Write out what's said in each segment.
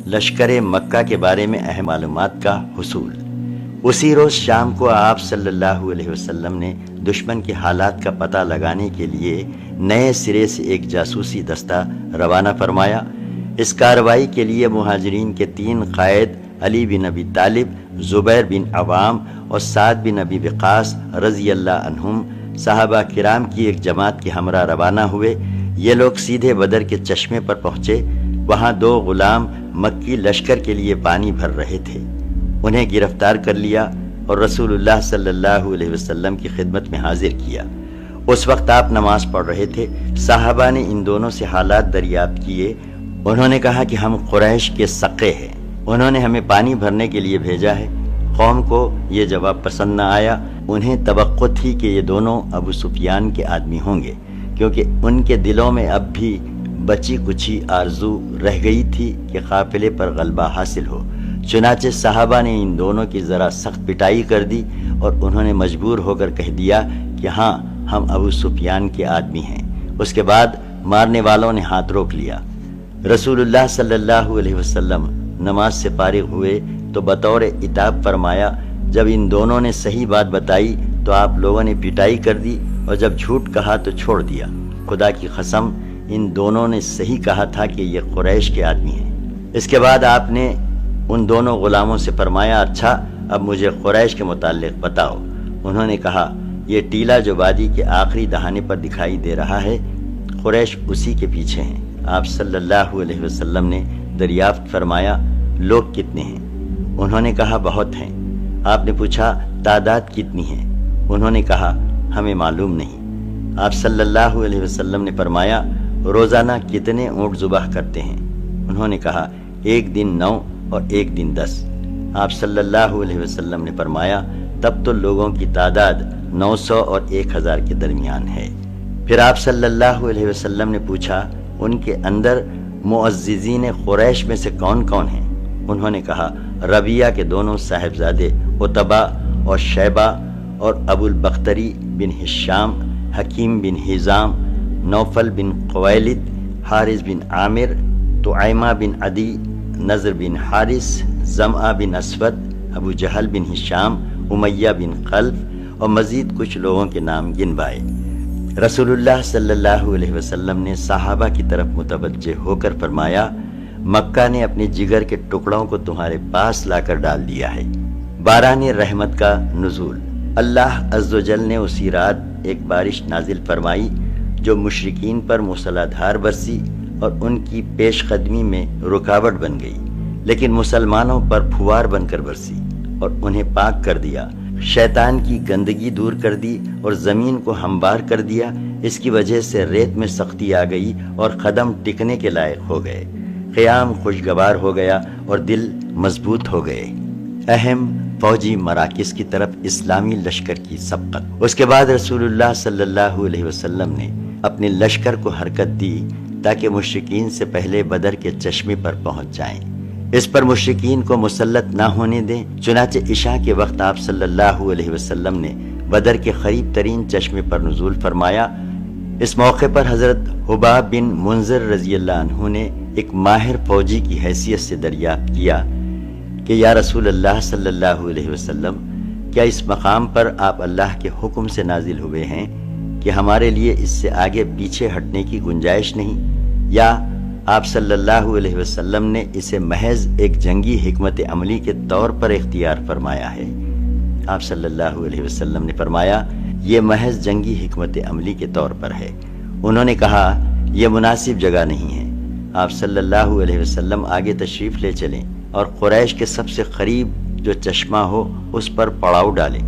لشکر مکہ کے بارے میں اہم معلومات کا حصول۔ اسی روز شام کو آپ صلی اللہ علیہ وسلم نے دشمن کے حالات کا پتہ لگانے کے لیے نئے سرے سے ایک جاسوسی دستہ روانہ فرمایا۔ اس کارروائی کے لیے مہاجرین کے 3 قائد علی بن ابی طالب، زبیر بن عوام اور سعد بن ابی وقاص رضی اللہ عنہم صحابہ کرام کی ایک جماعت کے ہمراہ روانہ ہوئے۔ یہ لوگ سیدھے بدر کے چشمے پر پہنچے۔ وہاں 2 غلام مکی لشکر کے لیے پانی بھر رہے تھے۔ انہیں گرفتار کر لیا اور رسول اللہ صلی اللہ علیہ وسلم کی خدمت میں حاضر کیا۔ اس وقت آپ نماز پڑھ رہے تھے۔ صحابہ نے ان دونوں سے حالات دریافت کیے۔ انہوں نے کہا کہ ہم قریش کے سقے ہیں، انہوں نے ہمیں پانی بھرنے کے لیے بھیجا ہے۔ قوم کو یہ جواب پسند نہ آیا۔ انہیں توقع تھی کہ یہ دونوں ابو سفیان کے آدمی ہوں گے، کیونکہ ان کے دلوں میں اب بھی بچی کچھی آرزو رہ گئی تھی کہ قافلے پر غلبہ حاصل ہو۔ چنانچہ صحابہ نے ان دونوں کی ذرا سخت پٹائی کر دی اور انہوں نے مجبور ہو کر کہہ دیا کہ ہاں، ہم ابو سفیان کے آدمی ہیں۔ اس کے بعد مارنے والوں نے ہاتھ روک لیا۔ رسول اللہ صلی اللہ علیہ وسلم نماز سے فارغ ہوئے تو بطور عتاب فرمایا، جب ان دونوں نے صحیح بات بتائی تو آپ لوگوں نے پٹائی کر دی، اور جب جھوٹ کہا تو چھوڑ دیا۔ خدا کی قسم، ان دونوں نے صحیح کہا تھا کہ یہ قریش کے آدمی ہیں۔ اس کے بعد آپ نے ان دونوں غلاموں سے فرمایا، اچھا، اب مجھے قریش کے متعلق بتاؤ۔ انہوں نے کہا، یہ ٹیلا جو وادی کے آخری دہانے پر دکھائی دے رہا ہے، قریش اسی کے پیچھے ہیں۔ آپ صلی اللہ علیہ وسلم نے دریافت فرمایا، لوگ کتنے ہیں؟ انہوں نے کہا، بہت ہیں۔ آپ نے پوچھا، تعداد کتنی ہے؟ انہوں نے کہا، ہمیں معلوم نہیں۔ آپ صلی اللہ علیہ وسلم نے فرمایا، روزانہ کتنے اونٹ ذبح کرتے ہیں؟ انہوں نے کہا، ایک دن 9 اور ایک دن 10۔ آپ صلی اللہ علیہ وسلم نے فرمایا، تب تو لوگوں کی تعداد 900 اور 1000 کے درمیان ہے۔ پھر آپ صلی اللہ علیہ وسلم نے پوچھا، ان کے اندر معززین قریش میں سے کون کون ہیں؟ انہوں نے کہا، ربیعہ کے دونوں صاحبزادے عتبہ اور شیبہ، اور ابو البختری بن ہشام، حکیم بن حزام، نوفل بن قویلد، حارث بن عامر، طعیمہ بن عدی، نضر بن حارث، زمعہ بن اسود، ابو جہل بن ہشام، امیہ بن خلف، اور مزید کچھ لوگوں کے نام گنوائے۔ رسول اللہ صلی اللہ علیہ وسلم نے صحابہ کی طرف متوجہ ہو کر فرمایا، مکہ نے اپنے جگر کے ٹکڑوں کو تمہارے پاس لا کر ڈال دیا ہے۔ باران رحمت کا نزول۔ اللہ عز و جل نے اسی رات ایک بارش نازل فرمائی جو مشرکین پر موسلا دھار برسی اور ان کی پیش قدمی میں رکاوٹ بن گئی، لیکن مسلمانوں پر پھوار بن کر برسی اور انہیں پاک کر دیا۔ شیطان کی گندگی دور کر دی اور زمین کو ہموار کر دیا۔ اس کی وجہ سے ریت میں سختی آ گئی اور قدم ٹکنے کے لائق ہو گئے، قیام خوشگوار ہو گیا اور دل مضبوط ہو گئے۔ اہم فوجی مراکز کی طرف اسلامی لشکر کی سبقت۔ اس کے بعد رسول اللہ صلی اللہ علیہ وسلم نے اپنے لشکر کو حرکت دی تاکہ مشرکین سے پہلے بدر کے چشمے پر پہنچ جائیں۔ اس پر مشرکین کو مسلط نہ ہونے دیں۔ چنانچہ عشاء کے وقت آپ صلی اللہ علیہ وسلم نے بدر کے قریب ترین چشمے پر نزول فرمایا۔ اس موقع پر حضرت حباب بن منذر رضی اللہ عنہ نے ایک ماہر فوجی کی حیثیت سے دریافت کیا کہ یا رسول اللہ صلی اللہ علیہ وسلم، کیا اس مقام پر آپ اللہ کے حکم سے نازل ہوئے ہیں کہ ہمارے لیے اس سے آگے پیچھے ہٹنے کی گنجائش نہیں، یا آپ صلی اللہ علیہ وسلم نے اسے محض ایک جنگی حکمت عملی کے طور پر اختیار فرمایا ہے؟ آپ صلی اللہ علیہ وسلم نے فرمایا، یہ محض جنگی حکمت عملی کے طور پر ہے۔ انہوں نے کہا، یہ مناسب جگہ نہیں ہے۔ آپ صلی اللہ علیہ وسلم آگے تشریف لے چلیں اور قریش کے سب سے قریب جو چشمہ ہو اس پر پڑاؤ ڈالیں،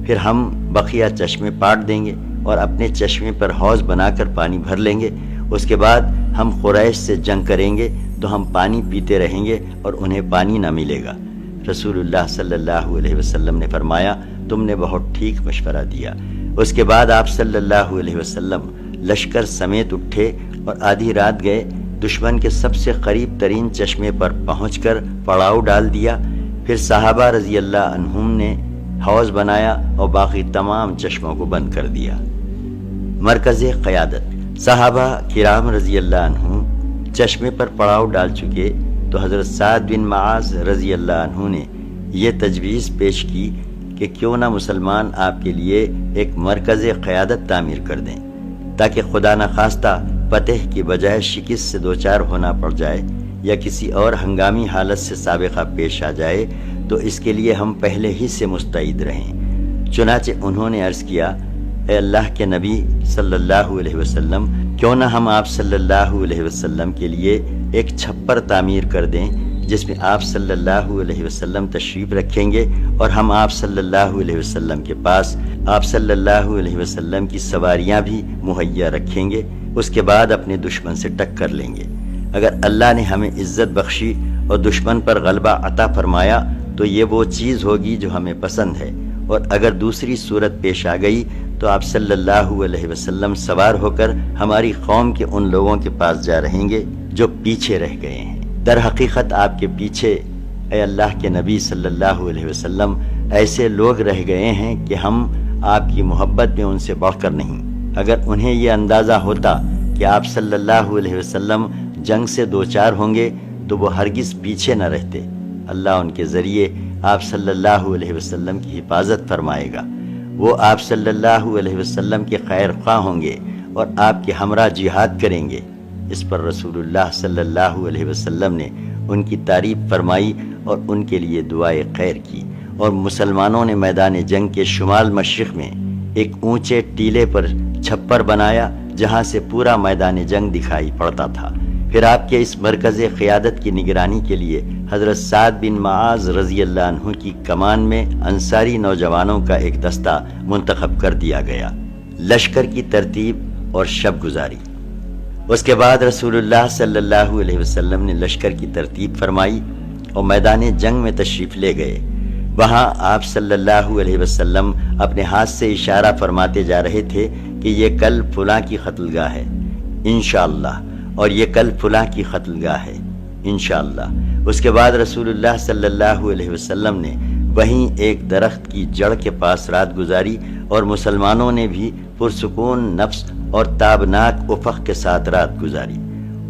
پھر ہم بقیہ چشمے پاٹ دیں گے اور اپنے چشمے پر حوض بنا کر پانی بھر لیں گے۔ اس کے بعد ہم قریش سے جنگ کریں گے تو ہم پانی پیتے رہیں گے اور انہیں پانی نہ ملے گا۔ رسول اللہ صلی اللہ علیہ وسلم نے فرمایا، تم نے بہت ٹھیک مشورہ دیا۔ اس کے بعد آپ صلی اللہ علیہ وسلم لشکر سمیت اٹھے اور آدھی رات گئے، دشمن کے سب سے قریب ترین چشمے پر پہنچ کر پڑاؤ ڈال دیا۔ پھر صحابہ رضی اللہ عنہم نے حوض بنایا اور باقی تمام چشموں کو بند کر دیا۔ مرکز قیادت۔ صحابہ کرام رضی اللہ عنہم چشمے پر پڑاؤ ڈال چکے، تو حضرت سعد بن معاذ رضی اللہ عنہ نے یہ تجویز پیش کی کہ کیوں نہ مسلمان آپ کے لیے ایک مرکز قیادت تعمیر کر دیں، تاکہ خدا نخواستہ فتح کی بجائے شکست سے دوچار ہونا پڑ جائے یا کسی اور ہنگامی حالت سے سابقہ پیش آ جائے تو اس کے لیے ہم پہلے ہی سے مستعد رہیں۔ چنانچہ انہوں نے عرض کیا، اے اللہ کے نبی صلی اللہ علیہ وسلم، کیوں نہ ہم آپ صلی اللہ علیہ وسلم کے لیے ایک چھپر تعمیر کر دیں جس میں آپ صلی اللہ علیہ وسلم تشریف رکھیں گے اور ہم آپ صلی اللہ علیہ وسلم کے پاس آپ صلی اللہ علیہ وسلم کی سواریاں بھی مہیا رکھیں گے، اس کے بعد اپنے دشمن سے ٹکر لیں گے۔ اگر اللہ نے ہمیں عزت بخشی اور دشمن پر غلبہ عطا فرمایا تو یہ وہ چیز ہوگی جو ہمیں پسند ہے، اور اگر دوسری صورت پیش آ گئی تو آپ صلی اللہ علیہ وسلم سوار ہو کر ہماری قوم کے ان لوگوں کے پاس جا رہیں گے جو پیچھے رہ گئے ہیں۔ در حقیقت آپ کے پیچھے اے اللہ کے نبی صلی اللہ علیہ وسلم ایسے لوگ رہ گئے ہیں کہ ہم آپ کی محبت میں ان سے بڑھ کر نہیں۔ اگر انہیں یہ اندازہ ہوتا کہ آپ صلی اللہ علیہ وسلم جنگ سے دوچار ہوں گے تو وہ ہرگز پیچھے نہ رہتے۔ اللہ ان کے ذریعے آپ صلی اللہ علیہ وسلم کی حفاظت فرمائے گا۔ وہ آپ صلی اللہ علیہ وسلم کے خیر خواہ ہوں گے اور آپ کے ہمراہ جہاد کریں گے۔ اس پر رسول اللہ صلی اللہ علیہ وسلم نے ان کی تعریف فرمائی اور ان کے لیے دعائے خیر کی، اور مسلمانوں نے میدان جنگ کے شمال مشرق میں ایک اونچے ٹیلے پر چھپر بنایا جہاں سے پورا میدان جنگ دکھائی پڑتا تھا۔ پھر آپ کے اس مرکز قیادت کی نگرانی کے لیے حضرت سعد بن معاذ رضی اللہ عنہ کی کمان میں انصاری نوجوانوں کا ایک دستہ منتخب کر دیا گیا۔ لشکر کی ترتیب اور شب گزاری۔ اس کے بعد رسول اللہ صلی اللہ علیہ وسلم نے لشکر کی ترتیب فرمائی اور میدان جنگ میں تشریف لے گئے۔ وہاں آپ صلی اللہ علیہ وسلم اپنے ہاتھ سے اشارہ فرماتے جا رہے تھے کہ یہ کل فلاں کی قتل گاہ ہے انشاءاللہ، اور یہ کل فلاں کی قتل گاہ ہے انشاءاللہ۔ اس کے بعد رسول اللہ صلی اللہ علیہ وسلم نے وہیں ایک درخت کی جڑ کے پاس رات گزاری، اور مسلمانوں نے بھی پرسکون نفس اور تابناک افق کے ساتھ رات گزاری۔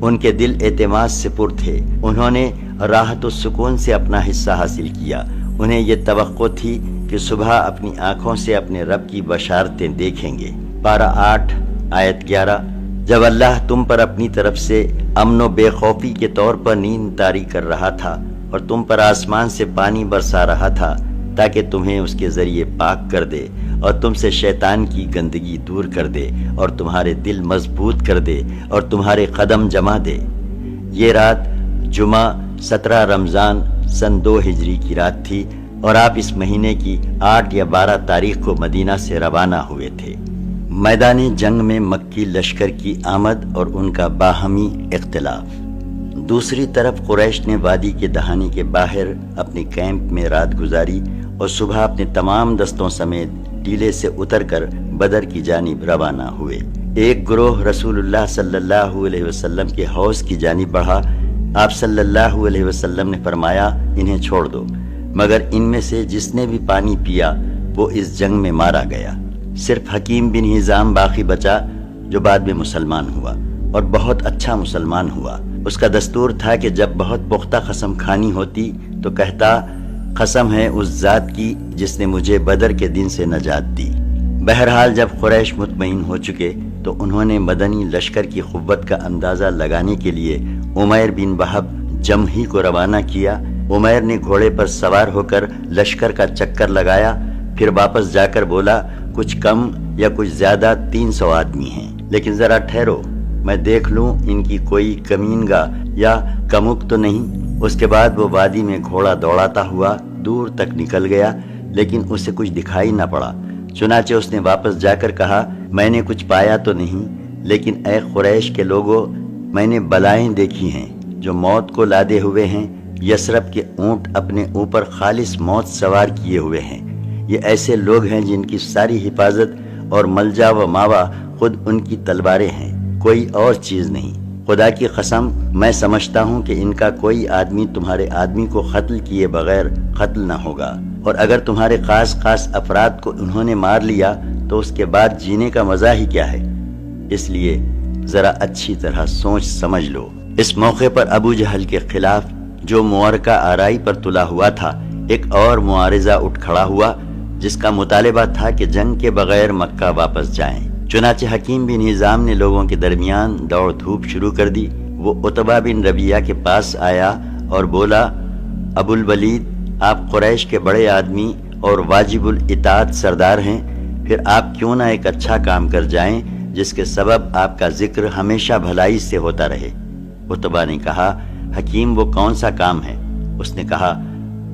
ان کے دل اعتماد سے پر تھے، انہوں نے راحت و سکون سے اپنا حصہ حاصل کیا۔ انہیں یہ توقع تھی کہ صبح اپنی آنکھوں سے اپنے رب کی بشارتیں دیکھیں گے۔ پارہ 8 آیت 11۔ جب اللہ تم پر اپنی طرف سے امن و بے خوفی کے طور پر نیند طاری کر رہا تھا اور تم پر آسمان سے پانی برسا رہا تھا تاکہ تمہیں اس کے ذریعے پاک کر دے اور تم سے شیطان کی گندگی دور کر دے اور تمہارے دل مضبوط کر دے اور تمہارے قدم جما دے۔ یہ رات جمعہ 17 رمضان سن 2 ہجری کی رات تھی، اور آپ اس مہینے کی 8 یا 12 تاریخ کو مدینہ سے روانہ ہوئے تھے۔ میدان جنگ میں مکی لشکر کی آمد اور ان کا باہمی اختلاف۔ دوسری طرف قریش نے وادی کے دہانے کے باہر اپنے کیمپ میں رات گزاری اور صبح اپنے تمام دستوں سمیت ٹیلے سے اتر کر بدر کی جانب روانہ ہوئے۔ ایک گروہ رسول اللہ صلی اللہ علیہ وسلم کے حوض کی جانب بڑھا۔ آپ صلی اللہ علیہ وسلم نے فرمایا، انہیں چھوڑ دو، مگر ان میں سے جس نے بھی پانی پیا وہ اس جنگ میں مارا گیا۔ صرف حکیم بن ہزام باقی بچا جو بعد میں مسلمان ہوا اور بہت اچھا مسلمان ہوا۔ اس کا دستور تھا کہ جب بہت پختہ قسم کھانی ہوتی تو کہتا، قسم ہے اس ذات کی جس نے مجھے بدر کے دن سے نجات دی۔ بہرحال جب قریش مطمئن ہو چکے تو انہوں نے مدنی لشکر کی قوت کا اندازہ لگانے کے لیے عمیر بن وہب جمحی کو روانہ کیا۔ عمیر نے گھوڑے پر سوار ہو کر لشکر کا چکر لگایا، پھر واپس جا کر بولا، کچھ کم یا کچھ زیادہ 300 آدمی ہیں، لیکن ذرا ٹھہرو، میں دیکھ لوں ان کی کوئی کمینگا یا کمک تو نہیں۔ اس کے بعد وہ وادی میں گھوڑا دوڑاتا ہوا دور تک نکل گیا، لیکن اسے کچھ دکھائی نہ پڑا۔ چنانچہ اس نے واپس جا کر کہا، میں نے کچھ پایا تو نہیں، لیکن اے قریش کے لوگوں، میں نے بلائیں دیکھی ہیں جو موت کو لادے ہوئے ہیں۔ یثرب کے اونٹ اپنے اوپر خالص موت سوار کیے ہوئے ہیں۔ یہ ایسے لوگ ہیں جن کی ساری حفاظت اور ملجا و ماوا خود ان کی تلواریں ہیں، کوئی اور چیز نہیں۔ خدا کی قسم میں سمجھتا ہوں کہ ان کا کوئی آدمی تمہارے آدمی کو قتل کیے بغیر قتل نہ ہوگا، اور اگر تمہارے خاص افراد کو انہوں نے مار لیا تو اس کے بعد جینے کا مزہ ہی کیا ہے۔ اس لیے ذرا اچھی طرح سوچ سمجھ لو۔ اس موقع پر ابو جہل کے خلاف جو معرکہ آرائی پر تلا ہوا تھا، ایک اور معارضہ اٹھ کھڑا ہوا جس کا مطالبہ تھا کہ جنگ کے بغیر مکہ واپس جائیں۔ چنانچہ حکیم بن حزام نے لوگوں کے درمیان دوڑ دھوپ شروع کر دی۔ وہ عتبہ بن ربیعہ کے پاس آیا اور بولا، ابو الولید، آپ قریش کے بڑے آدمی اور واجب الاطاعت سردار ہیں، پھر آپ کیوں نہ ایک اچھا کام کر جائیں جس کے سبب آپ کا ذکر ہمیشہ بھلائی سے ہوتا رہے۔ عتبہ نے کہا، حکیم وہ کون سا کام ہے؟ اس نے کہا،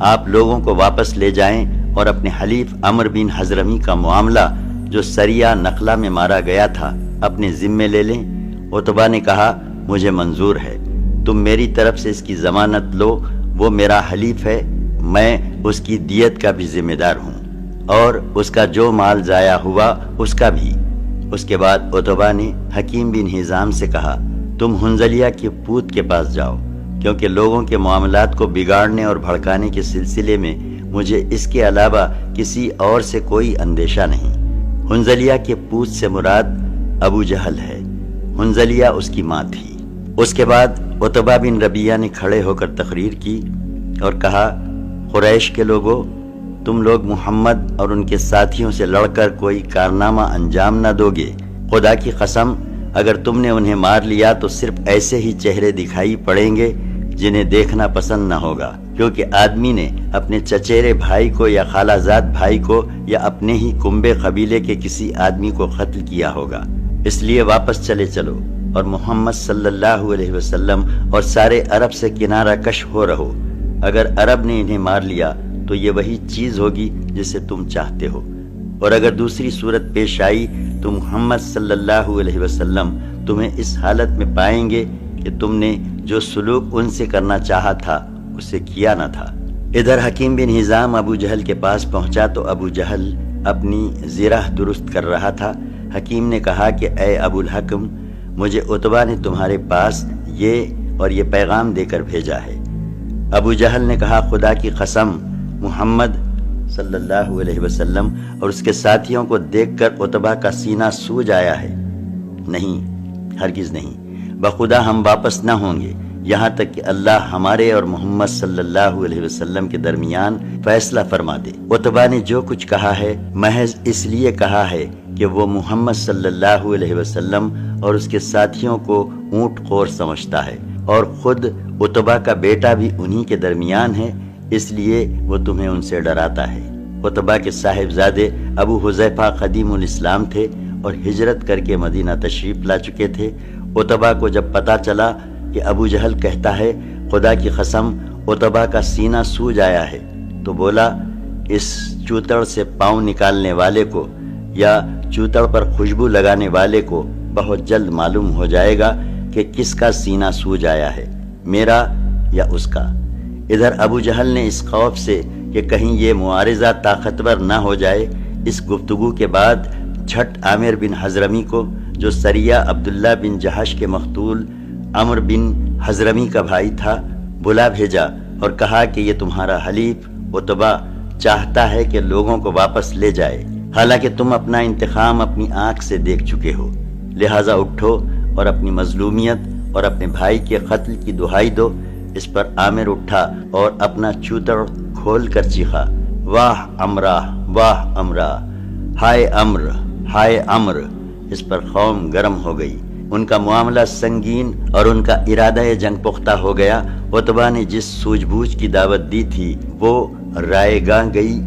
آپ لوگوں کو واپس لے جائیں اور اپنے حلیف عمرو بن حضرمی کا معاملہ جو سریہ نخلہ میں مارا گیا تھا اپنے ذمے لے لیں۔ عتبہ نے کہا، مجھے منظور ہے، تم میری طرف سے اس کی ضمانت لو، وہ میرا حلیف ہے، میں اس کی دیت کا بھی ذمہ دار ہوں، اور اس کا جو مال ضائع ہوا اس کا بھی۔ اس کے بعد عتبہ نے حکیم بن حزام سے کہا، تم حنظلیہ کے پوت کے پاس جاؤ، کیونکہ لوگوں کے معاملات کو بگاڑنے اور بھڑکانے کے سلسلے میں مجھے اس کے علاوہ کسی اور سے کوئی اندیشہ نہیں۔ حنظلیہ کے پوت سے مراد ابو جہل ہے، حنظلیہ اس کی ماں تھی۔ اس کے بعد عتبہ بن ربیعہ نے کھڑے ہو کر تقریر کی اور کہا، قریش کے لوگوں، تم لوگ محمد اور ان کے ساتھیوں سے لڑ کر کوئی کارنامہ انجام نہ دو گے۔ خدا کی قسم، اگر تم نے انہیں مار لیا تو صرف ایسے ہی چہرے دکھائی پڑیں گے جنہیں دیکھنا پسند نہ ہوگا، کیونکہ آدمی نے اپنے چچیرے بھائی کو یا خالہ زاد بھائی کو یا اپنے ہی کنبے قبیلے کے کسی آدمی کو قتل کیا ہوگا۔ اس لیے واپس چلے چلو اور محمد صلی اللہ علیہ وسلم اور سارے عرب سے کنارہ کش ہو رہو۔ اگر عرب نے انہیں مار لیا تو یہ وہی چیز ہوگی جسے تم چاہتے ہو، اور اگر دوسری صورت پیش آئی تو محمد صلی اللہ علیہ وسلم تمہیں اس حالت میں پائیں گے کہ تم نے جو سلوک ان سے کرنا چاہا تھا اسے کیا نہ تھا۔ ادھر حکیم بن حزام ابو جہل کے پاس پہنچا تو ابو جہل اپنی زرہ درست کر رہا تھا۔ حکیم نے کہا کہ اے ابو الحکم، مجھے عتبہ نے تمہارے پاس یہ پیغام دے کر بھیجا ہے۔ ابو جہل نے کہا، خدا کی قسم، محمد صلی اللہ علیہ وسلم اور اس کے ساتھیوں کو دیکھ کر عتبہ کا سینہ سوج آیا ہے۔ نہیں، ہرگز نہیں، بخدا ہم واپس نہ ہوں گے یہاں تک کہ اللہ ہمارے اور محمد صلی اللہ علیہ وسلم کے درمیان فیصلہ فرما دے۔ عتبہ نے جو کچھ کہا ہے محض اس لیے کہا ہے کہ وہ محمد صلی اللہ علیہ وسلم اور اس کے ساتھیوں کو اونٹ خور سمجھتا ہے، اور خود عتبہ کا بیٹا بھی انہی کے درمیان ہے، اس لیے وہ تمہیں ان سے ڈراتا ہے۔ عتبہ کے صاحبزادے ابو حذیفہ قدیم الاسلام تھے اور ہجرت کر کے مدینہ تشریف لا چکے تھے۔ عتبہ کو جب پتہ چلا کہ ابو جہل کہتا ہے خدا کی قسم عتبہ کا سینہ سوج آیا ہے، تو بولا، اس چوتڑ سے پاؤں نکالنے والے کو یا چوتڑ پر خوشبو لگانے والے کو بہت جلد معلوم ہو جائے گا کہ کس کا سینہ سوج آیا ہے، میرا یا اس کا۔ ادھر ابو جہل نے اس خوف سے کہ کہیں یہ معارضہ طاقتور نہ ہو جائے، اس گفتگو کے بعد جھٹ عامر بن حضرمی کو، جو سریہ عبداللہ بن جہش کے مقتول عمرو بن حضرمی کا بھائی تھا، بلا بھیجا اور کہا کہ یہ تمہارا حلیف عتبہ چاہتا ہے کہ لوگوں کو واپس لے جائے، حالانکہ تم اپنا انتقام اپنی آنکھ سے دیکھ چکے ہو، لہٰذا اٹھو اور اپنی مظلومیت اور اپنے بھائی کے قتل کی دہائی دو۔ اس پر عامر اٹھا اور اپنا چوتڑ کھول کر چیخا، واہ امرا، واہ امرا، ہائے امر، ہائے امر۔ اس پر قوم گرم ہو گئی، ان کا معاملہ سنگین اور ان کا ارادہ جنگ پختہ ہو گیا۔ عتبہ نے جس سوجھ بوجھ کی دعوت دی تھی وہ رائے گاں گئی،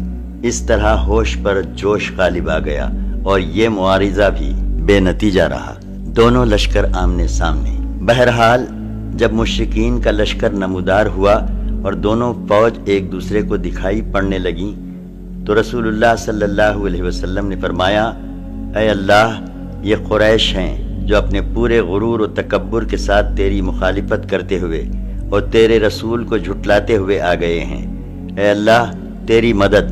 اس طرح ہوش پر جوش غالب آ گیا اور یہ معارضہ بھی بے نتیجہ رہا۔ دونوں لشکر آمنے سامنے۔ بہرحال جب مشرکین کا لشکر نمودار ہوا اور دونوں فوج ایک دوسرے کو دکھائی پڑنے لگیں تو رسول اللہ صلی اللہ علیہ وسلم نے فرمایا، اے اللہ، یہ قریش ہیں جو اپنے پورے غرور و تکبر کے ساتھ تیری مخالفت کرتے ہوئے اور تیرے رسول کو جھٹلاتے ہوئے آ گئے ہیں۔ اے اللہ، تیری مدد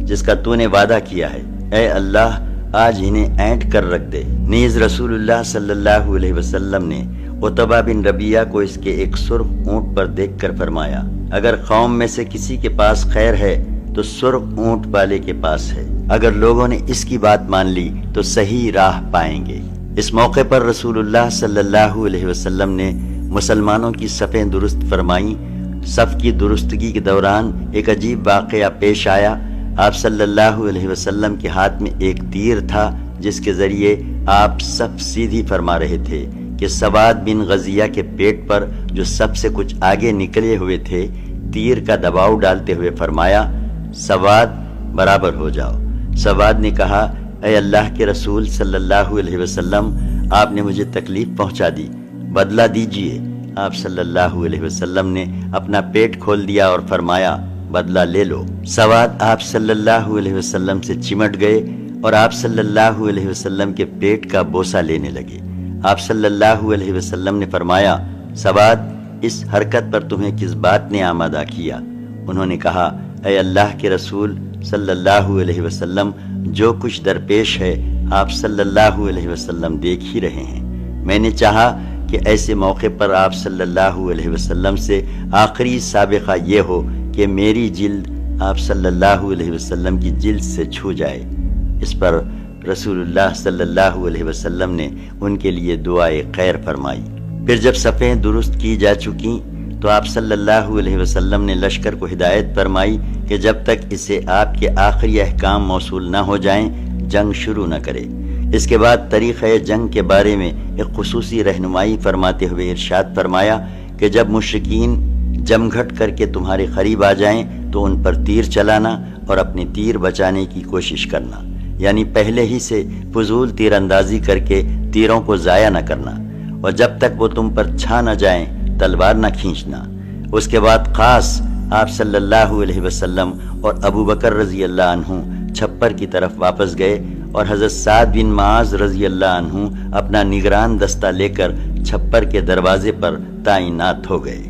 جس کا تو نے وعدہ کیا ہے، اے اللہ، آج انہیں اینٹ کر رکھ دے۔ نیز رسول اللہ صلی اللہ علیہ وسلم نے عتبہ بن ربیعہ کو اس کے ایک سرخ اونٹ پر دیکھ کر فرمایا، اگر قوم میں سے کسی کے پاس خیر ہے تو سرخ اونٹ والے کے پاس ہے، اگر لوگوں نے اس کی بات مان لی تو صحیح راہ پائیں گے۔ اس موقع پر رسول اللہ صلی اللہ علیہ وسلم نے مسلمانوں کی صفیں درست فرمائیں صف کی درستگی کے دوران ایک عجیب واقعہ پیش آیا۔ آپ صلی اللہ علیہ وسلم کے ہاتھ میں ایک تیر تھا جس کے ذریعے آپ صف سیدھی فرما رہے تھے کہ سواد بن غزیہ کے پیٹ پر جو سب سے کچھ آگے نکلے ہوئے تھے، تیر کا دباؤ ڈالتے ہوئے فرمایا، سواد برابر ہو جاؤ۔ سواد نے کہا، اے اللہ کے رسول صلی اللہ علیہ وسلم، آپ نے مجھے تکلیف پہنچا دی، بدلہ دیجئے۔ آپ صلی اللہ علیہ وسلم نے اپنا پیٹ کھول دیا اور فرمایا، بدلہ لے لو۔ سواد آپ صلی اللہ علیہ وسلم سے چمٹ گئے اور آپ صلی اللہ علیہ وسلم کے پیٹ کا بوسہ لینے لگے۔ آپ صلی اللہ علیہ وسلم نے فرمایا، سواد، اس حرکت پر تمہیں کس بات نے آمادہ کیا؟ انہوں نے کہا، اے اللہ کے رسول صلی اللہ علیہ وسلم، جو کچھ درپیش ہے آپ صلی اللہ علیہ وسلم دیکھ ہی رہے ہیں۔ میں نے چاہا کہ ایسے موقع پر آپ صلی اللہ علیہ وسلم سے آخری سابقہ یہ ہو کہ میری جلد آپ صلی اللہ علیہ وسلم کی جلد سے چھو جائے۔ اس پر رسول اللہ صلی اللہ علیہ وسلم نے ان کے لیے دعائے خیر فرمائی۔ پھر جب صفیں درست کی جا چکیں تو آپ صلی اللہ علیہ وسلم نے لشکر کو ہدایت فرمائی کہ جب تک اسے آپ کے آخری احکام موصول نہ ہو جائیں جنگ شروع نہ کرے۔ اس کے بعد طریقہ جنگ کے بارے میں ایک خصوصی رہنمائی فرماتے ہوئے ارشاد فرمایا کہ جب مشرکین جم گھٹ کر کے تمہارے قریب آ جائیں تو ان پر تیر چلانا اور اپنے تیر بچانے کی کوشش کرنا، یعنی پہلے ہی سے فضول تیر اندازی کر کے تیروں کو ضائع نہ کرنا، اور جب تک وہ تم پر چھا نہ جائیں تلوار نہ کھینچنا۔ اس کے بعد خاص آپ صلی اللہ علیہ وسلم اور ابو بکر رضی اللہ عنہ چھپر کی طرف واپس گئے اور حضرت سعد بن معاذ رضی اللہ عنہ اپنا نگران دستہ لے کر چھپر کے دروازے پر تعینات ہو گئے۔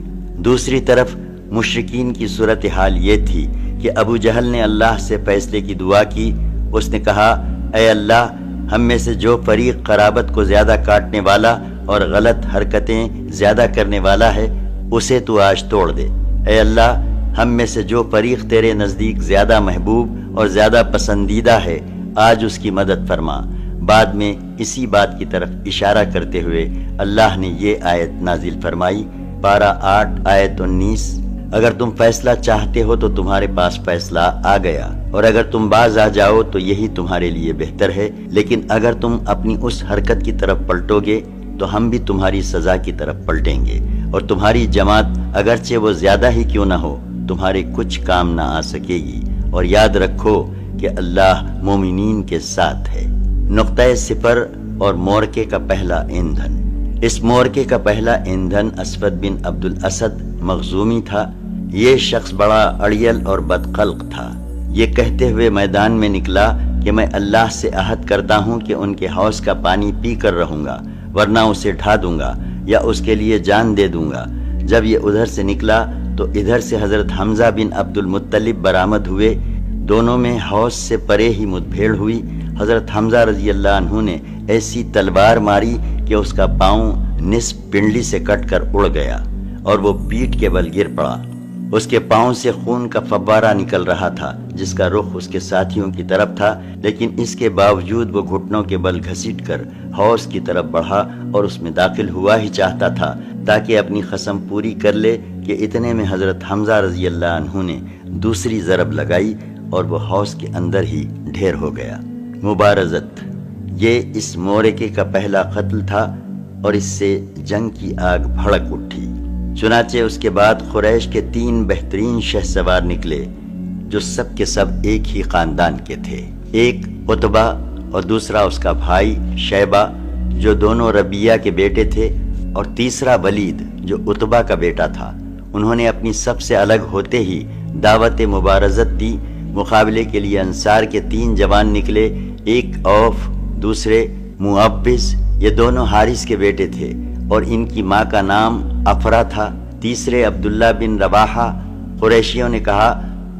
دوسری طرف مشرکین کی صورتحال یہ تھی کہ ابو جہل نے اللہ سے فیصلے کی دعا کی۔ اس نے کہا، اے اللہ، ہم میں سے جو فریق قرابت کو زیادہ کاٹنے والا اور غلط حرکتیں زیادہ کرنے والا ہے اسے تو آج توڑ دے۔ اے اللہ، ہم میں سے جو فریق تیرے نزدیک زیادہ محبوب اور زیادہ پسندیدہ ہے آج اس کی مدد فرما۔ بعد میں اسی بات کی طرف اشارہ کرتے ہوئے اللہ نے یہ آیت نازل فرمائی، پارہ 8 آیت 19، اگر تم فیصلہ چاہتے ہو تو تمہارے پاس فیصلہ آ گیا، اور اگر تم باز آ جاؤ تو یہی تمہارے لیے بہتر ہے، لیکن اگر تم اپنی اس حرکت کی طرف پلٹو گے تو ہم بھی تمہاری سزا کی طرف پلٹیں گے، اور تمہاری جماعت اگرچہ وہ زیادہ ہی کیوں نہ ہو تمہارے کچھ کام نہ آ سکے گی، اور یاد رکھو کہ اللہ مومنین کے ساتھ ہے۔ نقطہ صفر اور مورکے کا پہلا ایندھن۔ اس مورکے کا ایندھن ایندھن اسود بن عبد الاسد مخزومی تھا۔ یہ شخص بڑا اڑیل اور بدخلق تھا۔ یہ کہتے ہوئے میدان میں نکلا کہ میں اللہ سے عہد کرتا ہوں کہ ان کے حوض کا پانی پی کر رہوں گا، ورنہ اسے ڈھا دوں گا یا اس کے لیے جان دے دوں گا۔ جب یہ ادھر سے نکلا تو ادھر سے حضرت حمزہ بن عبد المطلب برآمد ہوئے۔ دونوں میں حوض سے پرے ہی مدبھیڑ ہوئی۔ حضرت حمزہ رضی اللہ عنہ نے ایسی تلوار ماری کہ اس کا پاؤں نصف پنڈلی سے کٹ کر اڑ گیا اور وہ پیٹھ کے بل گر پڑا۔ اس کے پاؤں سے خون کا فوارہ نکل رہا تھا جس کا رخ اس کے ساتھیوں کی طرف تھا، لیکن اس کے باوجود وہ گھٹنوں کے بل گھسیٹ کر حوض کی طرف بڑھا اور اس میں داخل ہوا ہی چاہتا تھا تاکہ اپنی قسم پوری کر لے کہ اتنے میں حضرت حمزہ رضی اللہ عنہ نے دوسری ضرب لگائی اور وہ حوض کے اندر ہی ڈھیر ہو گیا۔ مبارزت، یہ اس مورکے کا پہلا قتل تھا اور اس سے جنگ کی آگ بھڑک اٹھی۔ چنانچہ اس کے بعد قریش کے 3 بہترین شہسوار نکلے جو سب کے سب ایک ہی خاندان کے تھے۔ ایک عتبہ اور دوسرا اس کا بھائی شیبہ جو دونوں ربیہ کے بیٹے تھے، اور تیسرا ولید جو عتبہ کا بیٹا تھا۔ انہوں نے اپنی سب سے الگ ہوتے ہی دعوت مبارزت دی۔ مقابلے کے لیے انصار کے 3 جوان نکلے، ایک اوف، دوسرے معبز، یہ دونوں حارث کے بیٹے تھے اور ان کی ماں کا نام افرا تھا، تیسرے عبداللہ بن رواحہ۔ قریشیوں نے کہا،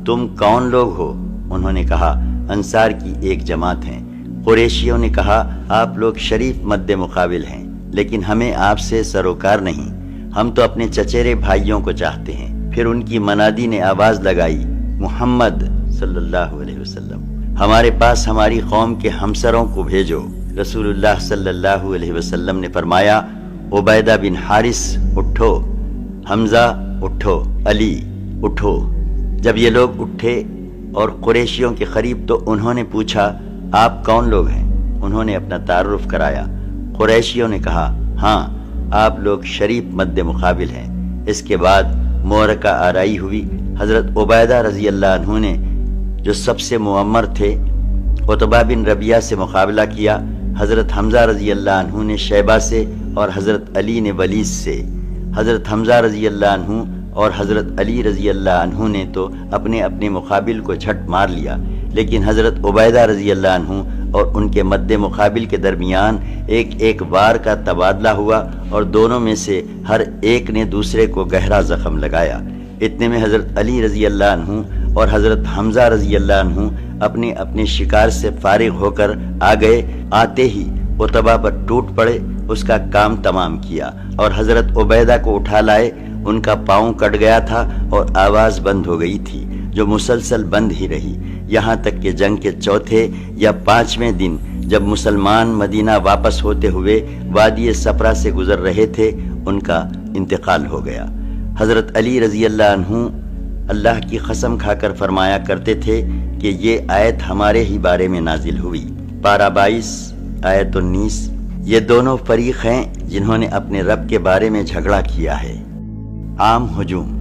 تم کون لوگ ہو؟ انہوں نے کہا، انصار کی ایک جماعت ہیں۔ قریشیوں نے کہا، آپ لوگ شریف مد مقابل ہیں، لیکن ہمیں آپ سے سروکار نہیں، ہم تو اپنے چچیرے بھائیوں کو چاہتے ہیں۔ پھر ان کی منادی نے آواز لگائی، محمد صلی اللہ علیہ وسلم، ہمارے پاس ہماری قوم کے ہمسروں کو بھیجو۔ رسول اللہ صلی اللہ علیہ وسلم نے فرمایا، عبیدہ بن حارث اٹھو۔ حمزہ، اٹھو، علی اٹھو۔ جب یہ لوگ اٹھے اور قریشیوں کے قریب تو انہوں نے پوچھا آپ کون لوگ ہیں؟ انہوں نے اپنا تعارف کرایا۔ قریشیوں نے کہا ہاں آپ لوگ شریف مد مقابل ہیں۔ اس کے بعد معرکہ آرائی ہوئی۔ حضرت عبیدہ رضی اللہ عنہ نے جو سب سے معمر تھے عتبہ بن ربیعہ سے مقابلہ کیا۔ حضرت حمزہ رضی اللہ عنہ نے شیبہ سے اور حضرت علی نے ولیث سے۔ حضرت حمزہ رضی اللہ عنہ اور حضرت علی رضی اللہ عنہ نے تو اپنے اپنے مقابل کو جھٹ مار لیا، لیکن حضرت عبیدہ رضی اللہ عنہ اور ان کے مد مقابل کے درمیان ایک وار کا تبادلہ ہوا اور دونوں میں سے ہر ایک نے دوسرے کو گہرا زخم لگایا۔ اتنے میں حضرت علی رضی اللہ عنہ اور حضرت حمزہ رضی اللہ عنہ اپنے اپنے شکار سے فارغ ہو کر آ گئے۔ آتے ہی عتبہ پر ٹوٹ پڑے، اس کا کام تمام کیا اور حضرت عبیدہ کو اٹھا لائے۔ ان کا پاؤں کٹ گیا تھا اور آواز بند ہو گئی تھی جو مسلسل بند ہی رہی، یہاں تک کہ جنگ کے چوتھے یا پانچویں دن جب مسلمان مدینہ واپس ہوتے ہوئے وادی صفرا سے گزر رہے تھے ان کا انتقال ہو گیا۔ حضرت علی رضی اللہ عنہ اللہ کی قسم کھا کر فرمایا کرتے تھے کہ یہ آیت ہمارے ہی بارے میں نازل ہوئی۔ پارہ 22 آیت 19۔ یہ دونوں فریق ہیں جنہوں نے اپنے رب کے بارے میں جھگڑا کیا ہے۔ عام ہجوم۔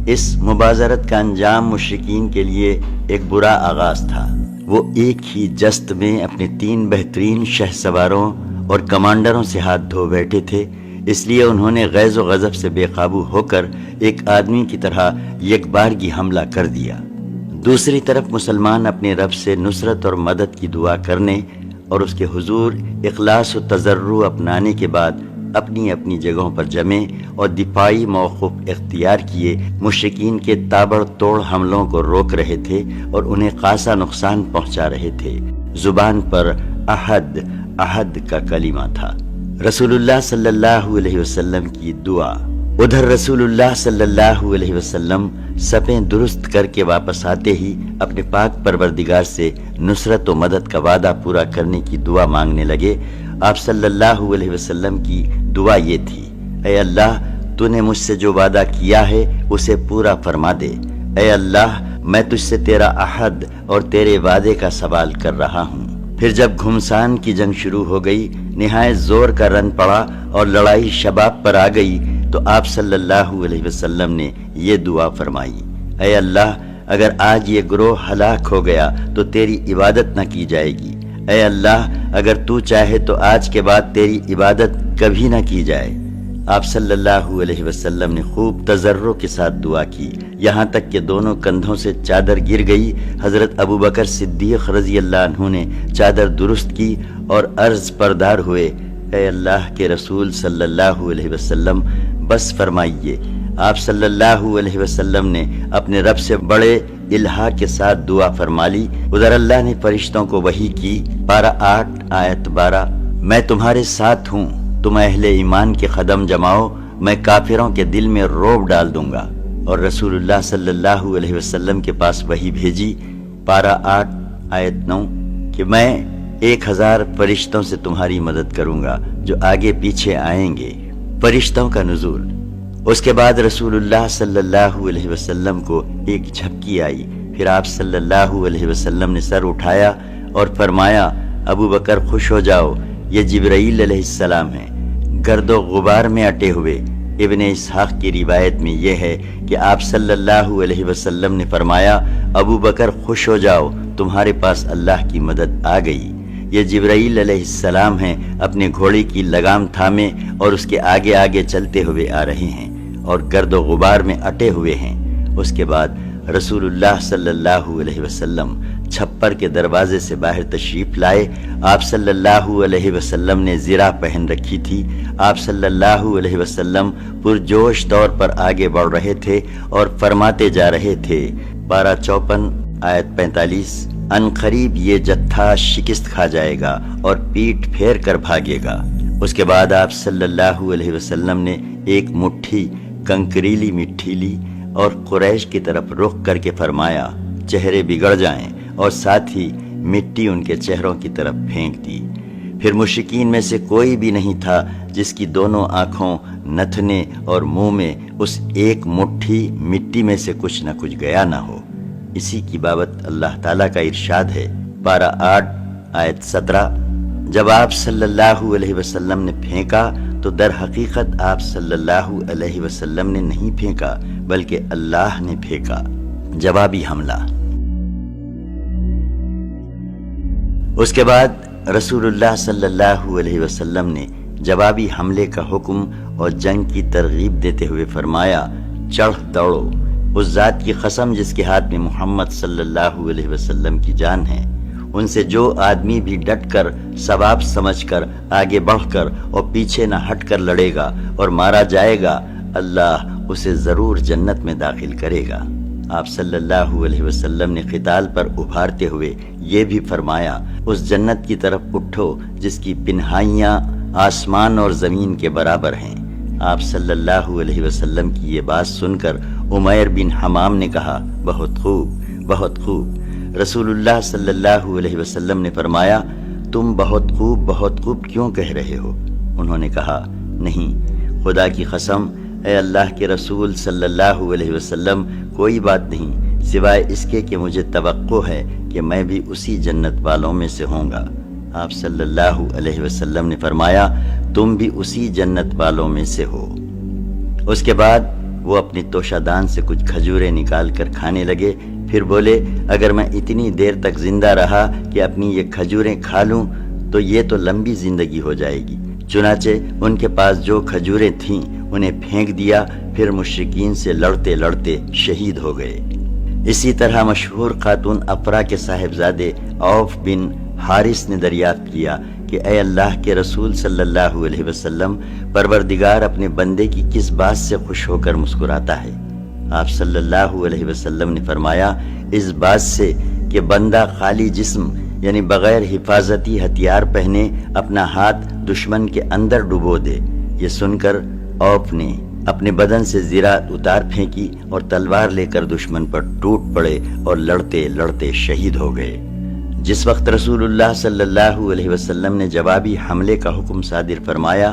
اس مبازرت کا انجام مشرکین کے لیے ایک برا آغاز تھا۔ وہ ایک ہی جست میں اپنے 3 بہترین شہ سواروں اور کمانڈروں سے ہاتھ دھو بیٹھے تھے، اس لیے انہوں نے غیظ و غضب سے بے قابو ہو کر ایک آدمی کی طرح یکبارگی حملہ کر دیا۔ دوسری طرف مسلمان اپنے رب سے نصرت اور مدد کی دعا کرنے اور اس کے حضور اخلاص و تضرع اپنانے کے بعد اپنی اپنی جگہوں پر جمے اور دفاعی موقف اختیار کیے مشرکین کے تابڑ توڑ حملوں کو روک رہے تھے اور انہیں خاصا نقصان پہنچا رہے تھے۔ زبان پر احد احد کا کلمہ تھا۔ رسول اللہ صلی اللہ علیہ وسلم کی دعا۔ ادھر رسول اللہ صلی اللہ علیہ وسلم صفیں درست کر کے واپس آتے ہی اپنے پاک پروردگار سے نصرت و مدد کا وعدہ پورا کرنے کی دعا مانگنے لگے۔ آپ صلی اللہ علیہ وسلم کی دعا یہ تھی، اے اللہ تو نے مجھ سے جو وعدہ کیا ہے اسے پورا فرما دے۔ اے اللہ میں تجھ سے تیرا عہد اور تیرے وعدے کا سوال کر رہا ہوں۔ پھر جب گھمسان کی جنگ شروع ہو گئی، نہایت زور کا رن پڑا اور لڑائی شباب پر آ گئی تو آپ صلی اللہ علیہ وسلم نے یہ دعا فرمائی، اے اللہ اگر آج یہ گروہ ہلاک ہو گیا تو تیری عبادت نہ کی جائے گی۔ اے اللہ اگر تو چاہے تو آج کے بعد تیری عبادت کبھی نہ کی جائے۔ آپ صلی اللہ علیہ وسلم نے خوب تضرع کے ساتھ دعا کی، یہاں تک کہ دونوں کندھوں سے چادر گر گئی۔ حضرت ابوبکر صدیق رضی اللہ عنہ نے چادر درست کی اور عرض پردار ہوئے، اے اللہ کے رسول صلی اللہ علیہ وسلم بس فرمائیے۔ آپ صلی اللہ علیہ وسلم نے اپنے رب سے بڑے الہا کے ساتھ دعا فرما لی۔ ادھر اللہ نے فرشتوں کو وحی کی۔ پارہ 8 آیت 12۔ میں تمہارے ساتھ ہوں، تم اہل ایمان کے قدم جماؤ، میں کافروں کے دل میں رعب ڈال دوں گا۔ اور رسول اللہ صلی اللہ علیہ وسلم کے پاس وحی بھیجی۔ پارہ 8 آیت 9 کہ میں 1000 فرشتوں سے تمہاری مدد کروں گا جو آگے پیچھے آئیں گے۔ فرشتوں کا نزول۔ اس کے بعد رسول اللہ صلی اللہ علیہ وسلم کو ایک جھپکی آئی، پھر آپ صلی اللہ علیہ وسلم نے سر اٹھایا اور فرمایا، ابو بکر خوش ہو جاؤ، یہ جبرائیل علیہ السلام ہیں، گرد و غبار میں اٹے ہوئے۔ ابن اسحاق کی روایت میں یہ ہے کہ آپ صلی اللہ علیہ وسلم نے فرمایا، ابو بکر خوش ہو جاؤ، تمہارے پاس اللہ کی مدد آ گئی۔ یہ جبرائیل علیہ السلام ہیں، اپنے گھوڑے کی لگام تھامے اور اس کے آگے آگے چلتے ہوئے آ رہے ہیں اور گرد و غبار میں اٹے ہوئے ہیں۔ اس کے بعد رسول اللہ صلی اللہ علیہ وسلم چھپر کے دروازے سے باہر تشریف لائے۔ آپ صلی اللہ علیہ وسلم نے زرہ پہن رکھی تھی۔ آپ صلی اللہ علیہ وسلم پرجوش طور پر آگے بڑھ رہے تھے اور فرماتے جا رہے تھے۔ پارہ 54 آیت 45۔ ان قریب یہ جتھا شکست کھا جائے گا اور پیٹ پھیر کر بھاگے گا۔ اس کے بعد آپ صلی اللہ علیہ وسلم نے ایک مٹھی کنکریلی مٹی لی اور قریش کی طرف رخ کر کے فرمایا، چہرے بگڑ جائیں، اور ساتھ ہی مٹی ان کے چہروں کی طرف پھینک دی۔ پھر مشرکین میں سے کوئی بھی نہیں تھا جس کی دونوں آنکھوں، نتھنے اور منہ میں اس ایک مٹھی مٹی میں سے کچھ نہ کچھ گیا نہ ہو۔ اسی کی بابت اللہ تعالیٰ کا ارشاد ہے، پارہ 8 آیت 17، جب آپ صلی اللہ علیہ وسلم نے پھینکا تو در حقیقت آپ صلی اللہ علیہ وسلم نے نہیں پھینکا بلکہ اللہ نے پھینکا۔ جوابی حملہ۔ اس کے بعد رسول اللہ صلی اللہ علیہ وسلم نے جوابی حملے کا حکم اور جنگ کی ترغیب دیتے ہوئے فرمایا، چڑھ دوڑو، اس ذات کی قسم جس کے ہاتھ میں محمد صلی اللہ علیہ وسلم کی جان ہے، ان سے جو آدمی بھی ڈٹ کر ثواب سمجھ کر آگے بڑھ کر اور پیچھے نہ ہٹ کر لڑے گا اور مارا جائے گا، اللہ اسے ضرور جنت میں داخل کرے گا۔ آپ صلی اللہ علیہ وسلم نے قتال پر ابھارتے ہوئے یہ بھی فرمایا، اس جنت کی طرف اٹھو جس کی پنہائیاں آسمان اور زمین کے برابر ہیں۔ آپ صلی اللہ علیہ وسلم کی یہ بات سن کر عمیر بن حمام نے کہا، بہت خوب، بہت خوب۔ رسول اللہ صلی اللہ علیہ وسلم نے فرمایا، تم بہت خوب کیوں کہہ رہے ہو؟ انہوں نے کہا، نہیں، خدا کی قسم، اے اللہ کے رسول صلی اللہ علیہ وسلم، کوئی بات نہیں سوائے اس کے کہ مجھے توقع ہے کہ میں بھی اسی جنت والوں میں سے ہوں گا۔ آپ صلی اللہ علیہ وسلم نے فرمایا، تم بھی اسی جنت والوں میں سے ہو۔ اس کے بعد وہ اپنی توشہ دان سے کچھ کھجوریں نکال کر کھانے لگے، پھر بولے، اگر میں اتنی دیر تک زندہ رہا کہ اپنی یہ کھجوریں کھا لوں تو یہ تو لمبی زندگی ہو جائے گی۔ چنانچہ ان کے پاس جو کھجوریں تھیں انہیں پھینک دیا، پھر مشرکین سے لڑتے لڑتے شہید ہو گئے۔ اسی طرح مشہور خاتون افرا کے صاحبزادے عوف بن حارث نے دریافت کیا کہ اے اللہ کے رسول صلی اللہ علیہ وسلم، پروردگار اپنے بندے کی کس بات سے خوش ہو کر مسکراتا ہے؟ آپ صلی اللہ علیہ وسلم نے فرمایا، اس بات سے کہ بندہ خالی جسم یعنی بغیر حفاظتی ہتھیار پہنے اپنا ہاتھ دشمن کے اندر ڈبو دے۔ یہ سن کر عوف نے اپنے بدن سے زرہ اتار پھینکی اور تلوار لے کر دشمن پر ٹوٹ پڑے اور لڑتے لڑتے شہید ہو گئے۔ جس وقت رسول اللہ صلی اللہ علیہ وسلم نے جوابی حملے کا حکم صادر فرمایا،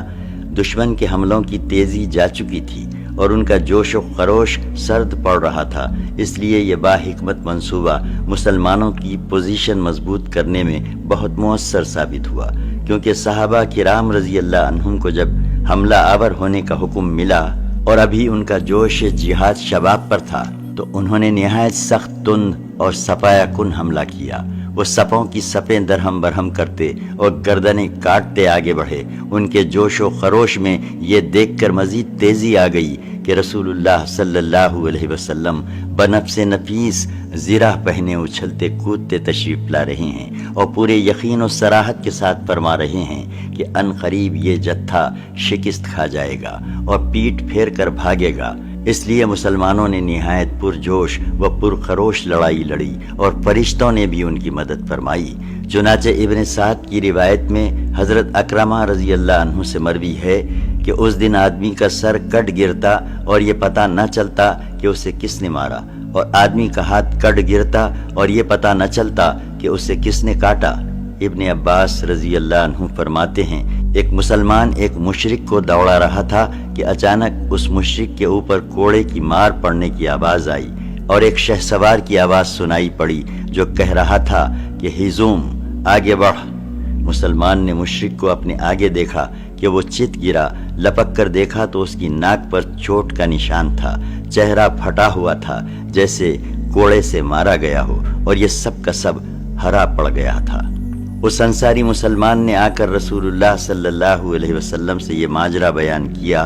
دشمن کے حملوں کی تیزی جا چکی تھی اور ان کا جوش و خروش سرد پڑ رہا تھا، اس لیے یہ باحکمت منصوبہ مسلمانوں کی پوزیشن مضبوط کرنے میں بہت مؤثر ثابت ہوا، کیونکہ صحابہ کرام رضی اللہ عنہم کو جب حملہ آور ہونے کا حکم ملا اور ابھی ان کا جوش جہاد شباب پر تھا تو انہوں نے نہایت سخت تند اور صفایا کن حملہ کیا۔ وہ صفوں کی صفیں درہم برہم کرتے اور گردنیں کاٹتے آگے بڑھے۔ ان کے جوش و خروش میں یہ دیکھ کر مزید تیزی آ گئی کہ رسول اللہ صلی اللہ علیہ وسلم بنفس نفیس زرہ پہنے اچھلتے کودتے تشریف لا رہے ہیں اور پورے یقین و صراحت کے ساتھ فرما رہے ہیں کہ ان قریب یہ جتھا شکست کھا جائے گا اور پیٹ پھیر کر بھاگے گا۔ اس لیے مسلمانوں نے نہایت پرجوش و پرخروش لڑائی لڑی اور فرشتوں نے بھی ان کی مدد فرمائی۔ چنانچہ ابن سعد کی روایت میں حضرت اکرمہ رضی اللہ عنہ سے مروی ہے کہ اس دن آدمی کا سر کٹ گرتا اور یہ پتہ نہ چلتا کہ اسے کس نے مارا، اور آدمی کا ہاتھ کٹ گرتا اور یہ پتہ نہ چلتا کہ اسے کس نے کاٹا۔ ابن عباس رضی اللہ عنہ فرماتے ہیں، ایک مسلمان ایک مشرک کو دوڑا رہا تھا کہ اچانک اس مشرک کے اوپر کوڑے کی مار پڑنے کی آواز آئی اور ایک شہسوار کی آواز سنائی پڑی جو کہہ رہا تھا کہ ہزوم، آگے بڑھ۔ مسلمان نے مشرک کو اپنے آگے دیکھا کہ وہ چت گرا، لپک کر دیکھا تو اس کی ناک پر چوٹ کا نشان تھا، چہرہ پھٹا ہوا تھا جیسے کوڑے سے مارا گیا ہو، اور یہ سب کا سب ہرا پڑ گیا تھا۔ اس انصاری مسلمان نے آ کر رسول اللہ صلی اللہ علیہ وسلم سے یہ ماجرا بیان کیا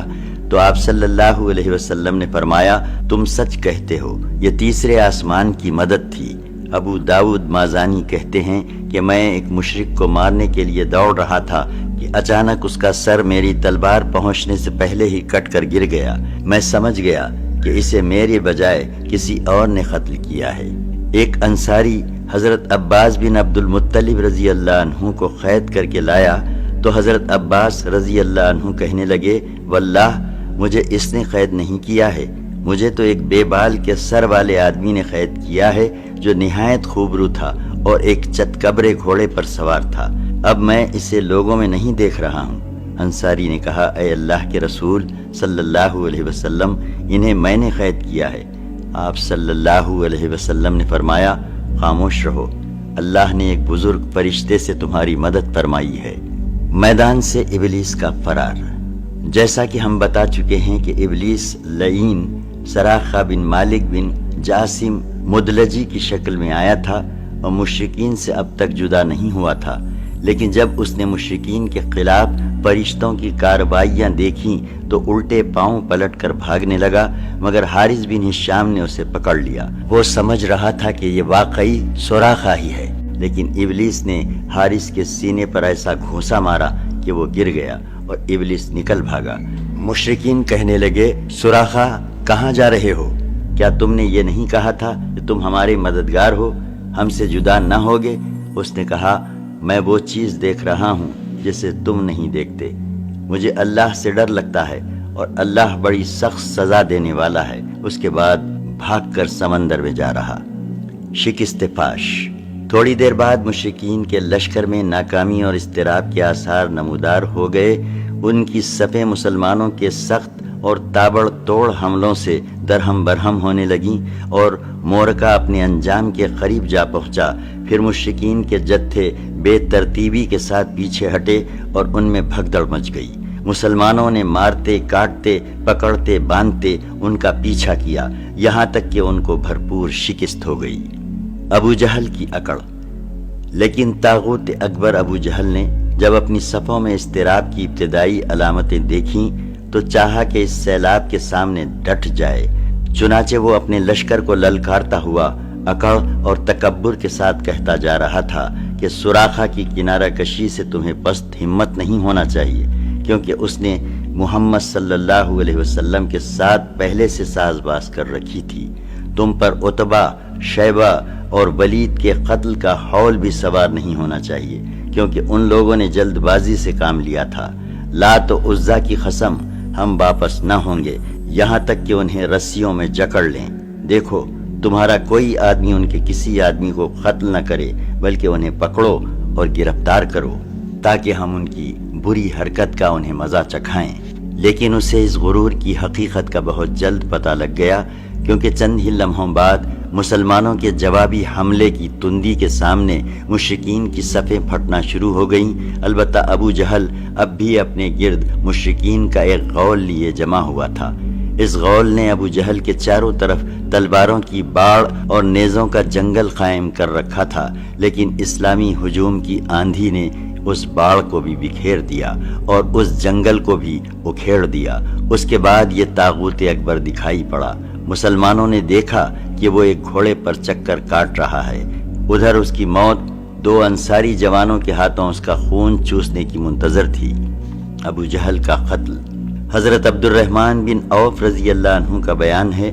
تو آپ صلی اللہ علیہ وسلم نے فرمایا، تم سچ کہتے ہو، یہ تیسرے آسمان کی مدد تھی۔ ابو داؤد مازانی کہتے ہیں کہ میں ایک مشرک کو مارنے کے لیے دوڑ رہا تھا کہ اچانک اس کا سر میری تلوار پہنچنے سے پہلے ہی کٹ کر گر گیا۔ میں سمجھ گیا کہ اسے میرے بجائے کسی اور نے قتل کیا ہے۔ ایک انصاری حضرت عباس بن عبد المطلب رضی اللہ عنہ کو قید کر کے لایا تو حضرت عباس رضی اللہ عنہ کہنے لگے، واللہ مجھے اس نے قید نہیں کیا ہے، مجھے تو ایک بے بال کے سر والے آدمی نے قید کیا ہے جو نہایت خوبرو تھا اور ایک چتکبرے گھوڑے پر سوار تھا۔ اب میں اسے لوگوں میں نہیں دیکھ رہا ہوں۔ انصاری نے کہا، اے اللہ کے رسول صلی اللہ علیہ وسلم، انہیں میں نے قید کیا ہے۔ آپ صلی اللہ علیہ وسلم نے فرمایا، خاموش رہو، اللہ نے ایک بزرگ فرشتے سے تمہاری مدد فرمائی ہے۔ میدان سے ابلیس کا فرار۔ جیسا کہ ہم بتا چکے ہیں کہ ابلیس لعین سراخہ بن مالک بن جاسم مدلجی کی شکل میں آیا تھا اور مشرکین سے اب تک جدا نہیں ہوا تھا، لیکن جب اس نے مشرکین کے خلاف فرشتوں کی کارروائیاں دیکھیں تو الٹے پاؤں پلٹ کر بھاگنے لگا، مگر حارث بن ہشام نے اسے پکڑ لیا۔ وہ سمجھ رہا تھا کہ یہ واقعی سراخہ ہی ہے، لیکن ابلیس نے حارث کے سینے پر ایسا گھونسا مارا کہ وہ گر گیا اور ابلیس نکل بھاگا۔ مشرکین کہنے لگے، سراخہ کہاں جا رہے ہو؟ کیا تم نے یہ نہیں کہا تھا کہ تم ہمارے مددگار ہو، ہم سے جدا نہ ہوگے؟ اس نے کہا، میں وہ چیز دیکھ رہا ہوں جسے تم نہیں دیکھتے۔ مجھے اللہ سے ڈر لگتا ہے اور اللہ بڑی سخت سزا دینے والا ہے۔ اس کے بعد بھاگ کر سمندر میں جا رہا۔ شکست فاش۔ تھوڑی دیر بعد مشرکین کے لشکر میں ناکامی اور اضطراب کے آثار نمودار ہو گئے۔ ان کی صفیں مسلمانوں کے سخت اور تابڑ توڑ حملوں سے درہم برہم ہونے لگیں اور مورکہ اپنے انجام کے قریب جا پہنچا۔ پھر مشرکین کے جتھے بے ترتیبی کے ساتھ پیچھے ہٹے اور ان میں بھگدڑ مچ گئی۔ مسلمانوں نے مارتے کاٹتے پکڑتے باندھتے ان کا پیچھا کیا، یہاں تک کہ ان کو بھرپور شکست ہو گئی۔ ابو جہل کی اکڑ۔ لیکن طاغوت اکبر ابو جہل نے جب اپنی صفوں میں اضطراب کی ابتدائی علامتیں دیکھیں تو چاہا کہ اس سیلاب کے سامنے ڈٹ جائے۔ چنانچہ وہ اپنے لشکر کو للکارتا ہوا اکڑ اور تکبر کے ساتھ کہتا جا رہا تھا کہ سراخہ کی کنارہ کشی سے تمہیں پست ہمت نہیں ہونا چاہیے، کیونکہ اس نے محمد صلی اللہ علیہ وسلم کے ساتھ پہلے سے ساز باز کر رکھی تھی۔ تم پر عتبہ، شیبہ اور ولید کے قتل کا حول بھی سوار نہیں ہونا چاہیے، کیونکہ ان لوگوں نے جلد بازی سے کام لیا تھا۔ لات و عزا کی قسم، ہم واپس نہ ہوں گے یہاں تک کہ انہیں رسیوں میں جکڑ لیں۔ دیکھو، تمہارا کوئی آدمی ان کے کسی آدمی کو قتل نہ کرے، بلکہ انہیں پکڑو اور گرفتار کرو تاکہ ہم ان کی بری حرکت کا انہیں مزہ چکھائیں۔ لیکن اسے اس غرور کی حقیقت کا بہت جلد پتہ لگ گیا، کیونکہ چند ہی لمحوں بعد مسلمانوں کے جوابی حملے کی تندی کے سامنے مشرکین کی صفیں پھٹنا شروع ہو گئیں۔ البتہ ابو جہل اب بھی اپنے گرد مشرکین کا ایک غول لیے جمع ہوا تھا۔ اس غول نے ابو جہل کے چاروں طرف تلواروں کی باڑ اور نیزوں کا جنگل قائم کر رکھا تھا، لیکن اسلامی ہجوم کی آندھی نے اس باڑ کو بھی بکھیر دیا اور اس جنگل کو بھی اکھیڑ دیا۔ اس کے بعد یہ طاغوت اکبر دکھائی پڑا۔ مسلمانوں نے دیکھا کہ وہ ایک گھوڑے پر چکر کاٹ رہا ہے، ادھر اس کی موت دو انصاری جوانوں کے ہاتھوں اس کا خون چوسنے کی منتظر تھی۔ ابو جہل کا قتل۔ حضرت عبد الرحمن بن عوف رضی اللہ عنہ کا بیان ہے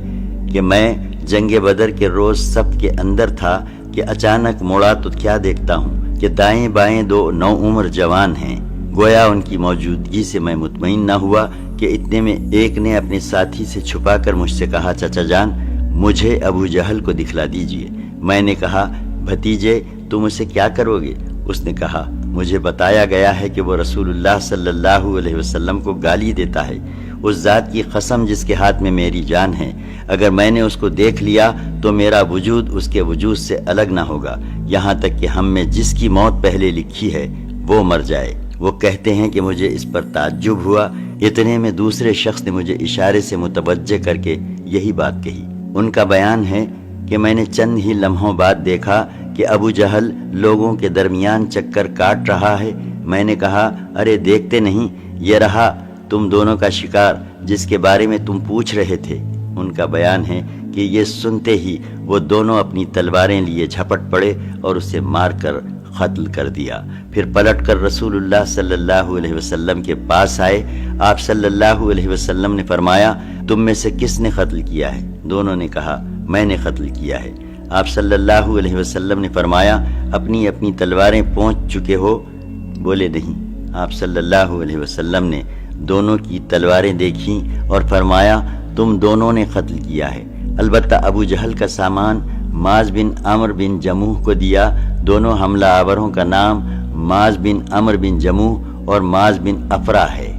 کہ میں جنگ بدر کے روز صف کے اندر تھا کہ اچانک مڑا تو کیا دیکھتا ہوں کہ دائیں بائیں دو نوعمر جوان ہیں۔ گویا ان کی موجودگی سے میں مطمئن نہ ہوا کہ اتنے میں ایک نے اپنے ساتھی سے چھپا کر مجھ سے کہا، چچا جان، مجھے ابو جہل کو دکھلا دیجئے۔ میں نے کہا، بھتیجے تم اسے کیا کرو گے؟ اس نے کہا، مجھے بتایا گیا ہے کہ وہ رسول اللہ صلی اللہ علیہ وسلم کو گالی دیتا ہے۔ اس ذات کی قسم جس کے ہاتھ میں میری جان ہے، اگر میں نے اس کو دیکھ لیا تو میرا وجود اس کے وجود سے الگ نہ ہوگا، یہاں تک کہ ہم میں جس کی موت پہلے لکھی ہے وہ مر جائے۔ وہ کہتے ہیں کہ مجھے اس پر تعجب ہوا، اتنے میں دوسرے شخص نے مجھے اشارے سے متوجہ کر کے یہی بات کہی۔ ان کا بیان ہے کہ میں نے چند ہی لمحوں بعد دیکھا کہ ابو جہل لوگوں کے درمیان چکر کاٹ رہا ہے۔ میں نے کہا، ارے دیکھتے نہیں، یہ رہا تم دونوں کا شکار جس کے بارے میں تم پوچھ رہے تھے۔ ان کا بیان ہے کہ یہ سنتے ہی وہ دونوں اپنی تلواریں لیے جھپٹ پڑے اور اسے مار کر قتل کر دیا۔ پھر پلٹ کر رسول اللہ صلی اللہ علیہ وسلم کے پاس آئے۔ آپ صلی اللہ علیہ وسلم نے فرمایا، تم میں سے کس نے قتل کیا ہے؟ دونوں نے کہا، میں نے قتل کیا ہے۔ آپ صلی اللہ علیہ وسلم نے فرمایا، اپنی اپنی تلواریں پہنچ چکے ہو؟ بولے نہیں۔ آپ صلی اللہ علیہ وسلم نے دونوں کی تلواریں دیکھیں اور فرمایا، تم دونوں نے قتل کیا ہے۔ البتہ ابو جہل کا سامان معاذ بن عمرو بن جموح کو دیا۔ دونوں حملہ آوروں کا نام معاذ بن عمرو بن جموح اور معاذ بن افرا ہے۔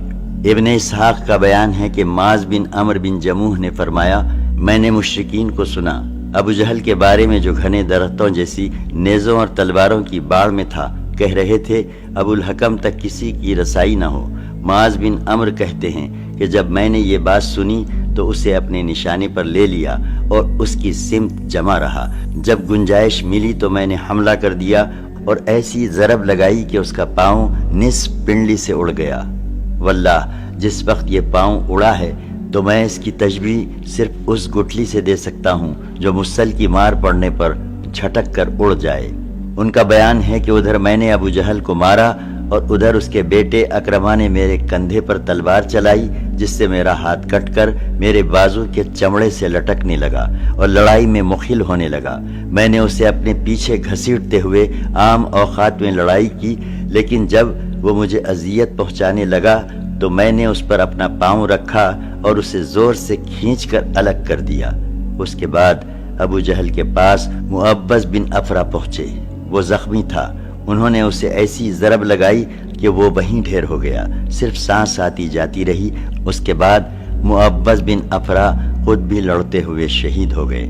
ابن اسحاق کا بیان ہے کہ معاذ بن عمرو بن جموح نے فرمایا، میں نے مشرکین کو سنا ابو جہل کے بارے میں جو گھنے درختوں جیسی نیزوں اور تلواروں کی باڑ میں تھا، کہہ رہے تھے ابو الحکم تک کسی کی رسائی نہ ہو۔ معاذ بن عمرو کہتے ہیں کہ جب میں نے یہ بات سنی تو اسے اپنے نشانے پر لے لیا اور اس کی سمت جمع رہا۔ جب گنجائش ملی تو میں نے حملہ کر دیا اور ایسی ضرب لگائی کہ اس کا پاؤں نصف پنڈلی سے اڑ گیا۔ واللہ جس وقت یہ پاؤں اڑا ہے تو میں اس کی تشبیہ صرف اس گٹھلی سے دے سکتا ہوں جو مصل کی مار پڑنے پر جھٹک کر اڑ جائے۔ ان کا بیان ہے کہ ادھر میں نے ابو جہل کو مارا اور ادھر اس کے بیٹے اکرما نے میرے کندھے پر تلوار چلائی، جس سے میرا ہاتھ کٹ کر میرے بازو کے چمڑے سے لٹکنے لگا اور لڑائی میں مخل ہونے لگا۔ میں نے اسے اپنے پیچھے گھسیٹتے ہوئے عام اوقات میں لڑائی کی، لیکن جب وہ مجھے اذیت پہنچانے لگا تو میں نے اس پر اپنا پاؤں رکھا اور اسے زور سے کھینچ کر الگ کر دیا۔ اس کے بعد ابو جہل کے پاس معبذ بن افرا پہنچے۔ وہ زخمی تھا۔ انہوں نے اسے ایسی ضرب لگائی کہ وہ وہیں ڈھیر ہو گیا، صرف سانس آتی جاتی رہی۔ اس کے بعد معبذ بن افرا خود بھی لڑتے ہوئے شہید ہو گئے۔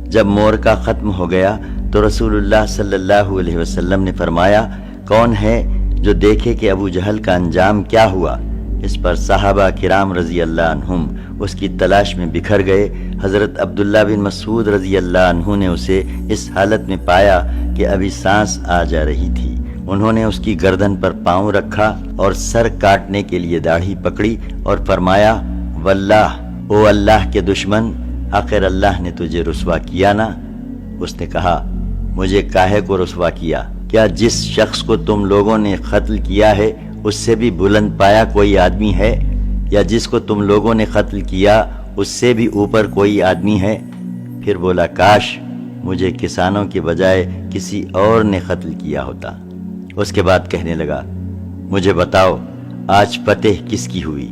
جب مورکہ ختم ہو گیا تو رسول اللہ صلی اللہ علیہ وسلم نے فرمایا، کون ہے جو دیکھے کہ ابو جہل کا انجام کیا ہوا؟ اس پر صحابہ کرام رضی اللہ عنہم اس کی تلاش میں بکھر گئے۔ حضرت عبداللہ بن مسعود رضی اللہ عنہ نے اسے اس حالت میں پایا کہ ابھی سانس آ جا رہی تھی۔ انہوں نے اس کی گردن پر پاؤں رکھا اور سر کاٹنے کے لیے داڑھی پکڑی اور فرمایا، واللہ او اللہ کے دشمن، آخر اللہ نے تجھے رسوا کیا نا؟ اس نے کہا، مجھے کاہے کو رسوا کیا؟ کیا جس شخص کو تم لوگوں نے قتل کیا ہے اس سے بھی بلند پایا کوئی آدمی ہے؟ یا جس کو تم لوگوں نے قتل کیا اس سے بھی اوپر کوئی آدمی ہے؟ پھر بولا، کاش مجھے کسانوں کے بجائے کسی اور نے قتل کیا ہوتا۔ اس کے بعد کہنے لگا، مجھے بتاؤ آج فتح کس کی ہوئی؟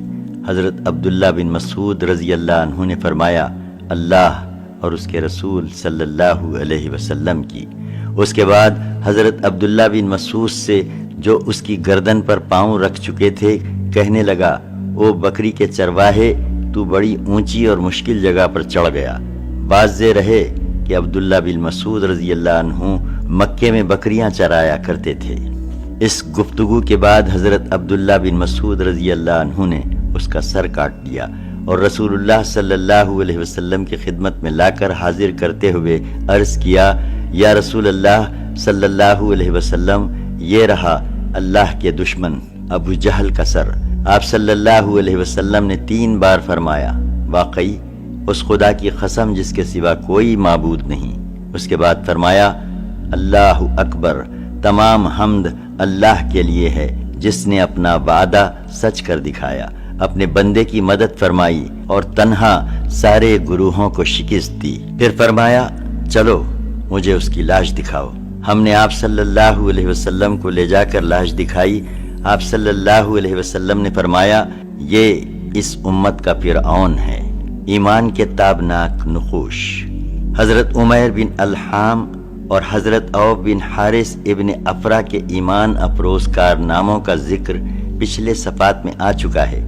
حضرت عبداللہ بن مسعود رضی اللہ عنہ نے فرمایا، اللہ اور اس کے رسول صلی اللہ علیہ وسلم کی۔ اس کے بعد حضرت عبداللہ بن مسعود سے جو اس کی گردن پر پاؤں رکھ چکے تھے کہنے لگا، او بکری کے چرواہے، تو بڑی اونچی اور مشکل جگہ پر چڑھ گیا۔ واضح رہے کہ عبداللہ بن مسعود رضی اللہ عنہ مکے میں بکریاں چرایا کرتے تھے۔ اس گفتگو کے بعد حضرت عبداللہ بن مسعود رضی اللہ عنہ نے اس کا سر کاٹ دیا اور رسول اللہ صلی اللہ علیہ وسلم کی خدمت میں لا کر حاضر کرتے ہوئے عرض کیا، یا رسول اللہ صلی اللہ علیہ وسلم، یہ رہا اللہ کے دشمن ابو جہل کا سر۔ آپ صلی اللہ علیہ وسلم نے 3 بار فرمایا، واقعی اس خدا کی قسم جس کے سوا کوئی معبود نہیں۔ اس کے بعد فرمایا، اللہ اکبر، تمام حمد اللہ کے لیے ہے جس نے اپنا وعدہ سچ کر دکھایا، اپنے بندے کی مدد فرمائی اور تنہا سارے گروہوں کو شکست دی۔ پھر فرمایا، چلو مجھے اس کی لاش دکھاؤ۔ ہم نے آپ صلی اللہ علیہ وسلم کو لے جا کر لاش دکھائی۔ آپ صلی اللہ علیہ وسلم نے فرمایا، یہ اس امت کا فرعون ہے، ایمان کے تابناک نقوش۔ حضرت عمیر بن الحام اور حضرت عوف بن حارث ابن افرا کے ایمان افروز کارناموں کا ذکر پچھلے صفحات میں آ چکا ہے۔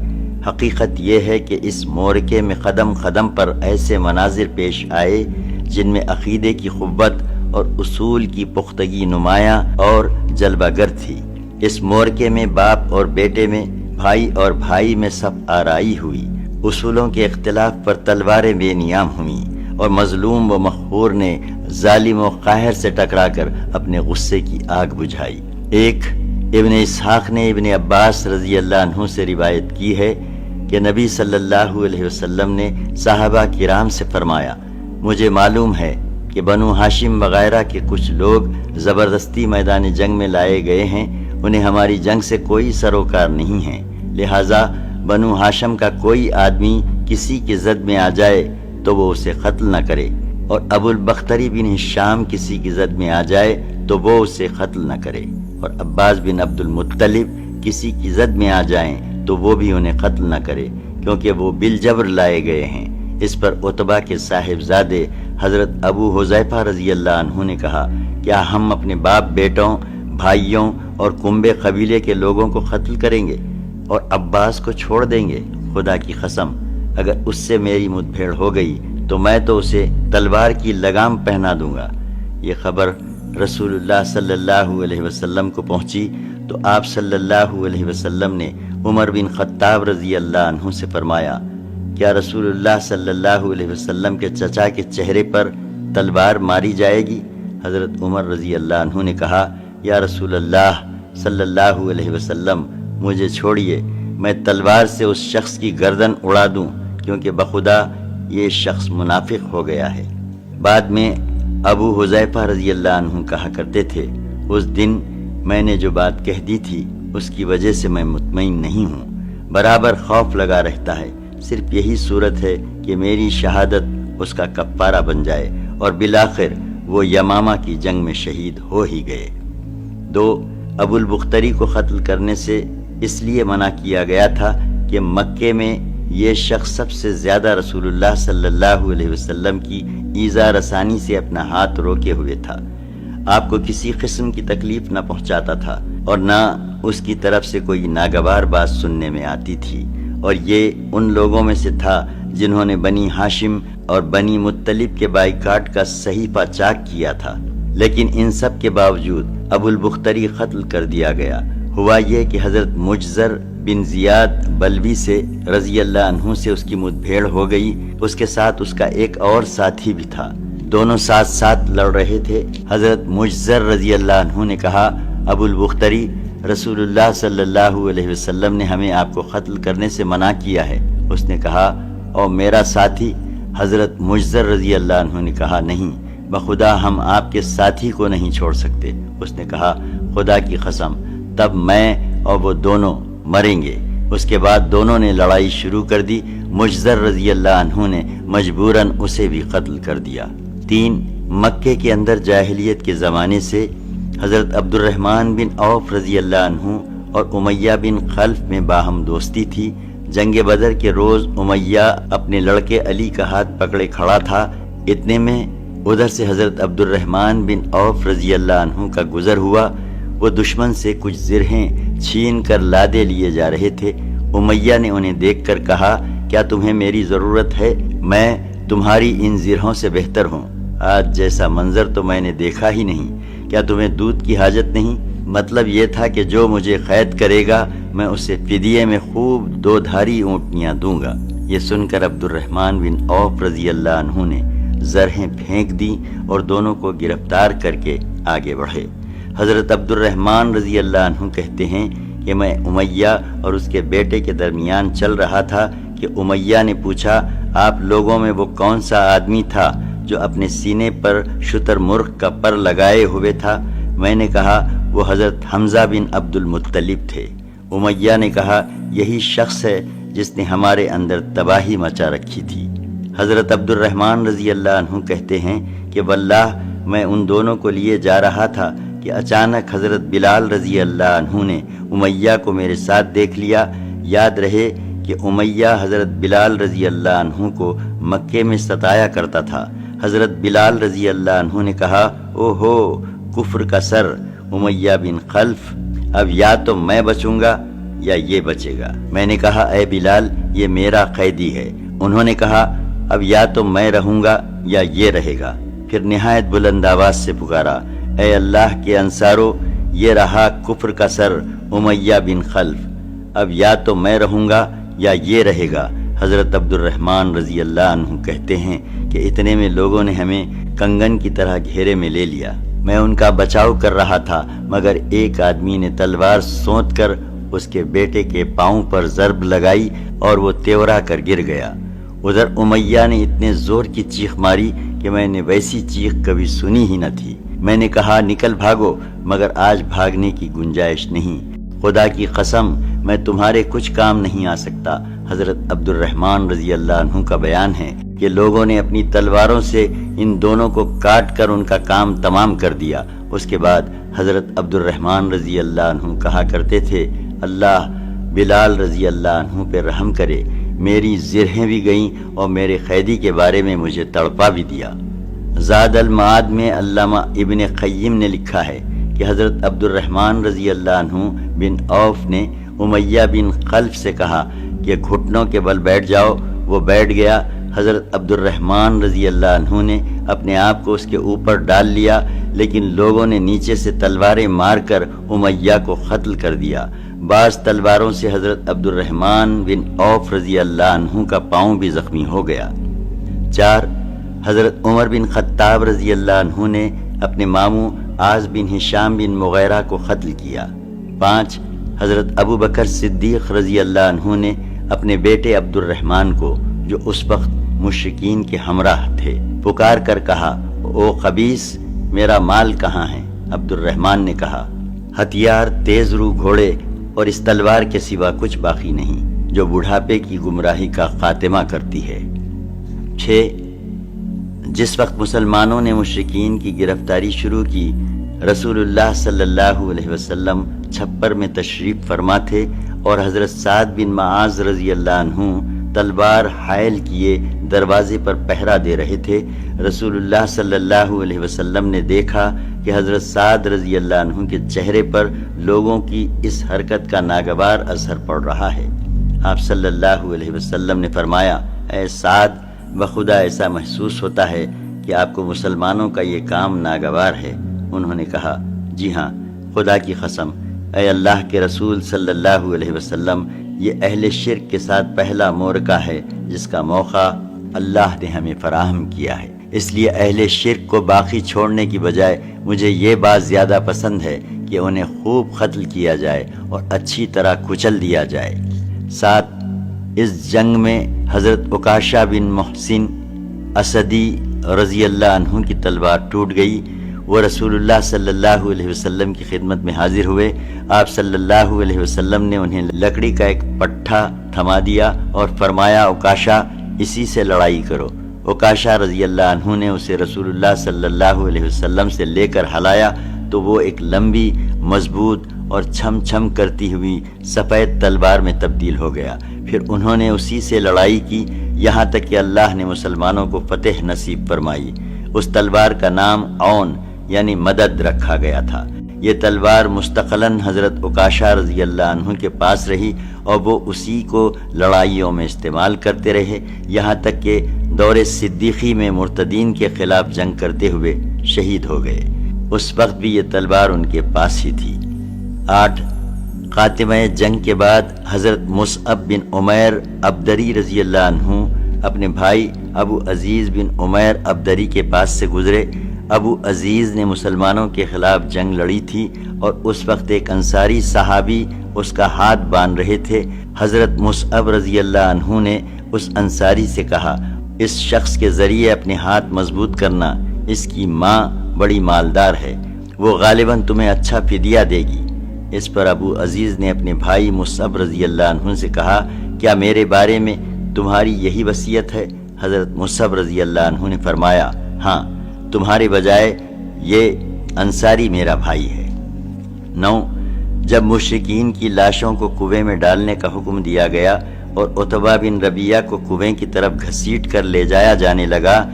حقیقت یہ ہے کہ اس مورکے میں قدم قدم پر ایسے مناظر پیش آئے جن میں عقیدے کی قوت اور اصول کی پختگی نمایاں اور جلوہ گر تھی۔ اس مورکے میں باپ اور بیٹے میں، بھائی اور بھائی میں سب آرائی ہوئی، اصولوں کے اختلاف پر تلواریں بے نیام ہوئیں اور مظلوم و مقہور نے ظالم و قاہر سے ٹکرا کر اپنے غصے کی آگ بجھائی۔ ایک ابن اسحاق نے ابن عباس رضی اللہ عنہ سے روایت کی ہے کہ نبی صلی اللہ علیہ وسلم نے صحابہ کرام سے فرمایا، مجھے معلوم ہے کہ بنو ہاشم وغیرہ کے کچھ لوگ زبردستی میدان جنگ میں لائے گئے ہیں، انہیں ہماری جنگ سے کوئی سروکار نہیں ہے، لہٰذا بنو ہاشم کا کوئی آدمی کسی کی زد میں آ جائے تو وہ اسے قتل نہ کرے، اور ابو البختری بن ہشام کسی کی زد میں آ جائے تو وہ اسے قتل نہ کرے، اور عباس بن عبد المطلب کسی کی زد میں آ جائیں تو وہ بھی انہیں قتل نہ کرے، کیونکہ وہ بالجبر لائے گئے ہیں۔ اس پر عتبہ کے صاحبزادے حضرت ابو حذیفہ رضی اللہ عنہ نے کہا، کیا ہم اپنے باپ بیٹوں، بھائیوں اور کنبے قبیلے کے لوگوں کو قتل کریں گے اور عباس کو چھوڑ دیں گے؟ خدا کی قسم، اگر اس سے میری مدبھیڑ ہو گئی تو میں تو اسے تلوار کی لگام پہنا دوں گا۔ یہ خبر رسول اللہ صلی اللہ علیہ وسلم کو پہنچی تو آپ صلی اللہ علیہ وسلم نے عمر بن خطاب رضی اللہ عنہ سے فرمایا، کیا رسول اللہ صلی اللہ علیہ وسلم کے چچا کے چہرے پر تلوار ماری جائے گی؟ حضرت عمر رضی اللہ عنہ نے کہا، یا رسول اللہ صلی اللہ علیہ وسلم، مجھے چھوڑیے، میں تلوار سے اس شخص کی گردن اڑا دوں، کیونکہ بخدا یہ شخص منافق ہو گیا ہے۔ بعد میں ابو حذیفہ رضی اللہ عنہ کہا کرتے تھے، اس دن میں نے جو بات کہہ دی تھی اس کی وجہ سے میں مطمئن نہیں ہوں، برابر خوف لگا رہتا ہے، صرف یہی صورت ہے کہ میری شہادت اس کا کفارہ بن جائے، اور بالآخر وہ یمامہ کی جنگ میں شہید ہو ہی گئے۔ 2. ابو البختری کو قتل کرنے سے اس لیے منع کیا گیا تھا کہ مکے میں یہ شخص سب سے زیادہ رسول اللہ صلی اللہ علیہ وسلم کی ایذا رسانی سے اپنا ہاتھ روکے ہوئے تھا۔ آپ کو کسی قسم کی تکلیف نہ پہنچاتا تھا اور نہ اس کی طرف سے کوئی ناگوار بات سننے میں آتی تھی، اور یہ ان لوگوں میں سے تھا جنہوں نے بنی ہاشم اور بنی مطلب کے بائیکاٹ کا صحیفہ چاک کیا تھا، لیکن ان سب کے باوجود ابو البختری قتل کر دیا گیا۔ ہوا یہ کہ حضرت مجزر بن زیاد بلوی سے رضی اللہ عنہ سے اس کی مدبھیڑ ہو گئی، اس کے ساتھ اس کا ایک اور ساتھی بھی تھا، دونوں ساتھ ساتھ لڑ رہے تھے۔ حضرت مجزر رضی اللہ عنہ نے کہا، ابو البختری، رسول اللہ صلی اللہ علیہ وسلم نے ہمیں آپ کو قتل کرنے سے منع کیا ہے۔ اس نے کہا، اور میرا ساتھی؟ حضرت مجزر رضی اللہ عنہ نے کہا، نہیں، بخدا ہم آپ کے ساتھی کو نہیں چھوڑ سکتے۔ اس نے کہا، خدا کی قسم، تب میں اور وہ دونوں مریں گے۔ اس کے بعد دونوں نے لڑائی شروع کر دی۔ مجزر رضی اللہ عنہ نے مجبوراً اسے بھی قتل کر دیا۔ 3. مکے کے اندر جاہلیت کے زمانے سے حضرت عبد الرحمن بن عوف رضی اللہ عنہ اور امیہ بن خلف میں باہم دوستی تھی۔ جنگ بدر کے روز امیہ اپنے لڑکے علی کا ہاتھ پکڑے کھڑا تھا، اتنے میں ادھر سے حضرت عبد الرحمن بن عوف رضی اللہ عنہ کا گزر ہوا۔ وہ دشمن سے کچھ زرہیں چھین کر لادے لیے جا رہے تھے۔ امیہ نے انہیں دیکھ کر کہا، کیا تمہیں میری ضرورت ہے؟ میں تمہاری ان زرہوں سے بہتر ہوں۔ آج جیسا منظر تو میں نے دیکھا ہی نہیں۔ کیا تمہیں دودھ کی حاجت نہیں؟ مطلب یہ تھا کہ جو مجھے قید کرے گا میں اسے فدیے میں خوب 2 دھاری اونٹنیاں دوں گا۔ یہ سن کر عبد الرحمن بن عوف رضی اللہ عنہ نے زرہیں پھینک دیں اور دونوں کو گرفتار کر کے آگے بڑھے۔ حضرت عبد الرحمن رضی اللہ عنہ کہتے ہیں کہ میں امیہ اور اس کے بیٹے کے درمیان چل رہا تھا کہ امیہ نے پوچھا، آپ لوگوں میں وہ کون سا آدمی تھا جو اپنے سینے پر شتر مرغ کا پر لگائے ہوئے تھا؟ میں نے کہا، وہ حضرت حمزہ بن عبد المطلب تھے۔ امیہ نے کہا، یہی شخص ہے جس نے ہمارے اندر تباہی مچا رکھی تھی۔ حضرت عبد الرحمن رضی اللہ عنہ کہتے ہیں کہ واللہ میں ان دونوں کو لیے جا رہا تھا کہ اچانک حضرت بلال رضی اللہ عنہ نے امیہ کو میرے ساتھ دیکھ لیا۔ یاد رہے کہ امیہ حضرت بلال رضی اللہ عنہ کو مکے میں ستایا کرتا تھا۔ حضرت بلال رضی اللہ عنہ نے کہا، او ہو کفر کا سر امیہ بن خلف، اب یا تو میں بچوں گا یا یہ بچے گا۔ میں نے کہا، اے بلال، یہ میرا قیدی ہے۔ انہوں نے کہا، اب یا تو میں رہوں گا یا یہ رہے گا۔ پھر نہایت بلند آواز سے پکارا، اے اللہ کے انصارو، یہ رہا کفر کا سر امیہ بن خلف، اب یا تو میں رہوں گا یا یہ رہے گا۔ حضرت عبد الرحمن رضی اللہ عنہ کہتے ہیں کہ اتنے میں لوگوں نے ہمیں کنگن کی طرح گھیرے میں لے لیا۔ میں ان کا بچاؤ کر رہا تھا مگر ایک آدمی نے تلوار سونت کر اس کے بیٹے کے پاؤں پر ضرب لگائی اور وہ تیورا کر گر گیا۔ ادھر امیہ نے اتنے زور کی چیخ ماری کہ میں نے ویسی چیخ کبھی سنی ہی نہ تھی۔ میں نے کہا، نکل بھاگو، مگر آج بھاگنے کی گنجائش نہیں۔ خدا کی قسم، میں تمہارے کچھ کام نہیں آ سکتا۔ حضرت عبد الرحمن رضی اللہ عنہ کا بیان ہے کہ لوگوں نے اپنی تلواروں سے ان دونوں کو کاٹ کر ان کا کام تمام کر دیا۔ اس کے بعد حضرت عبد الرحمن رضی اللہ عنہ کہا کرتے تھے، اللہ بلال رضی اللہ عنہ پہ رحم کرے، میری زرہیں بھی گئیں اور میرے قیدی کے بارے میں مجھے تڑپا بھی دیا۔ زاد المعاد میں علامہ ابن قیم نے لکھا ہے کہ حضرت عبد الرحمن رضی اللہ عنہ بن عوف نے امیہ بن خلف سے کہا کہ گھٹنوں کے بل بیٹھ جاؤ۔ وہ بیٹھ گیا۔ حضرت عبد الرحمن رضی اللہ عنہ نے اپنے آپ کو اس کے اوپر ڈال لیا، لیکن لوگوں نے نیچے سے تلواریں مار کر امیہ کو قتل کر دیا۔ بعض تلواروں سے حضرت عبد الرحمن بن عوف رضی اللہ عنہ کا پاؤں بھی زخمی ہو گیا۔ 4. حضرت عمر بن خطاب رضی اللہ عنہ نے اپنے ماموں عاص بن ہشام بن مغیرہ کو قتل کیا۔ 5. حضرت ابو بکر صدیق رضی اللہ عنہ نے اپنے بیٹے عبد الرحمن کو، جو اس وقت مشرکین کے ہمراہ تھے، پکار کر کہا، او خبیث، میرا مال کہاں ہے؟ عبد الرحمن نے کہا، ہتھیار، تیز رو گھوڑے اور اس تلوار کے سوا کچھ باقی نہیں، جو بڑھاپے کی گمراہی کا خاتمہ کرتی ہے۔ 6. جس وقت مسلمانوں نے مشرکین کی گرفتاری شروع کی، رسول اللہ صلی اللہ علیہ وسلم چھپر میں تشریف فرما تھے اور حضرت سعد بن معاذ رضی اللہ عنہ تلوار حائل کیے دروازے پر پہرا دے رہے تھے۔ رسول اللہ صلی اللہ علیہ وسلم نے دیکھا کہ حضرت سعد رضی اللہ عنہ کے چہرے پر لوگوں کی اس حرکت کا ناگوار اثر پڑ رہا ہے۔ آپ صلی اللہ علیہ وسلم نے فرمایا، اے سعد، بخدا ایسا محسوس ہوتا ہے کہ آپ کو مسلمانوں کا یہ کام ناگوار ہے۔ انہوں نے کہا، جی ہاں، خدا کی قسم، اے اللہ کے رسول صلی اللہ علیہ وسلم، یہ اہل شرک کے ساتھ پہلا معرکہ ہے جس کا موقع اللہ نے ہمیں فراہم کیا ہے، اس لیے اہل شرک کو باقی چھوڑنے کی بجائے مجھے یہ بات زیادہ پسند ہے کہ انہیں خوب قتل کیا جائے اور اچھی طرح کچل دیا جائے۔ 7. اس جنگ میں حضرت عکاشہ بن محسن اسدی رضی اللہ عنہ کی تلوار ٹوٹ گئی۔ وہ رسول اللہ صلی اللہ علیہ وسلم کی خدمت میں حاضر ہوئے۔ آپ صلی اللہ علیہ وسلم نے انہیں لکڑی کا ایک پٹھا تھما دیا اور فرمایا، عکاشہ، اسی سے لڑائی کرو۔ عکاشہ رضی اللہ عنہ نے اسے رسول اللہ صلی اللہ علیہ وسلم سے لے کر ہلایا تو وہ ایک لمبی، مضبوط اور چھم چھم کرتی ہوئی سفید تلوار میں تبدیل ہو گیا۔ پھر انہوں نے اسی سے لڑائی کی، یہاں تک کہ اللہ نے مسلمانوں کو فتح نصیب فرمائی۔ اس تلوار کا نام عون یعنی مدد رکھا گیا تھا۔ یہ تلوار مستقلاً حضرت عکاشہ رضی اللہ عنہ کے پاس رہی اور وہ اسی کو لڑائیوں میں استعمال کرتے رہے، یہاں تک کہ دور صدیقی میں مرتدین کے خلاف جنگ کرتے ہوئے شہید ہو گئے۔ اس وقت بھی یہ تلوار ان کے پاس ہی تھی۔ 8. خاتمہ جنگ کے بعد حضرت مصعب بن عمیر ابدری رضی اللہ عنہ اپنے بھائی ابو عزیز بن عمیر ابدری کے پاس سے گزرے۔ ابو عزیز نے مسلمانوں کے خلاف جنگ لڑی تھی اور اس وقت ایک انصاری صحابی اس کا ہاتھ باندھ رہے تھے۔ حضرت مصعب رضی اللہ عنہ نے اس انصاری سے کہا، اس شخص کے ذریعے اپنے ہاتھ مضبوط کرنا، اس کی ماں بڑی مالدار ہے، وہ غالباً تمہیں اچھا فدیہ دے گی۔ اس پر ابو عزیز نے اپنے بھائی مصعب رضی اللہ عنہ سے کہا، کیا میرے بارے میں تمہاری یہی وصیت ہے؟ حضرت مصعب رضی اللہ عنہ نے فرمایا، ہاں، تمہارے بجائے یہ انصاری میرا بھائی ہے۔ 9. جب مشرکین کی لاشوں کو کنویں میں ڈالنے کا حکم دیا گیا اور عتبہ بن ربیعہ کو کنویں کی طرف گھسیٹ کر لے جایا جانے لگا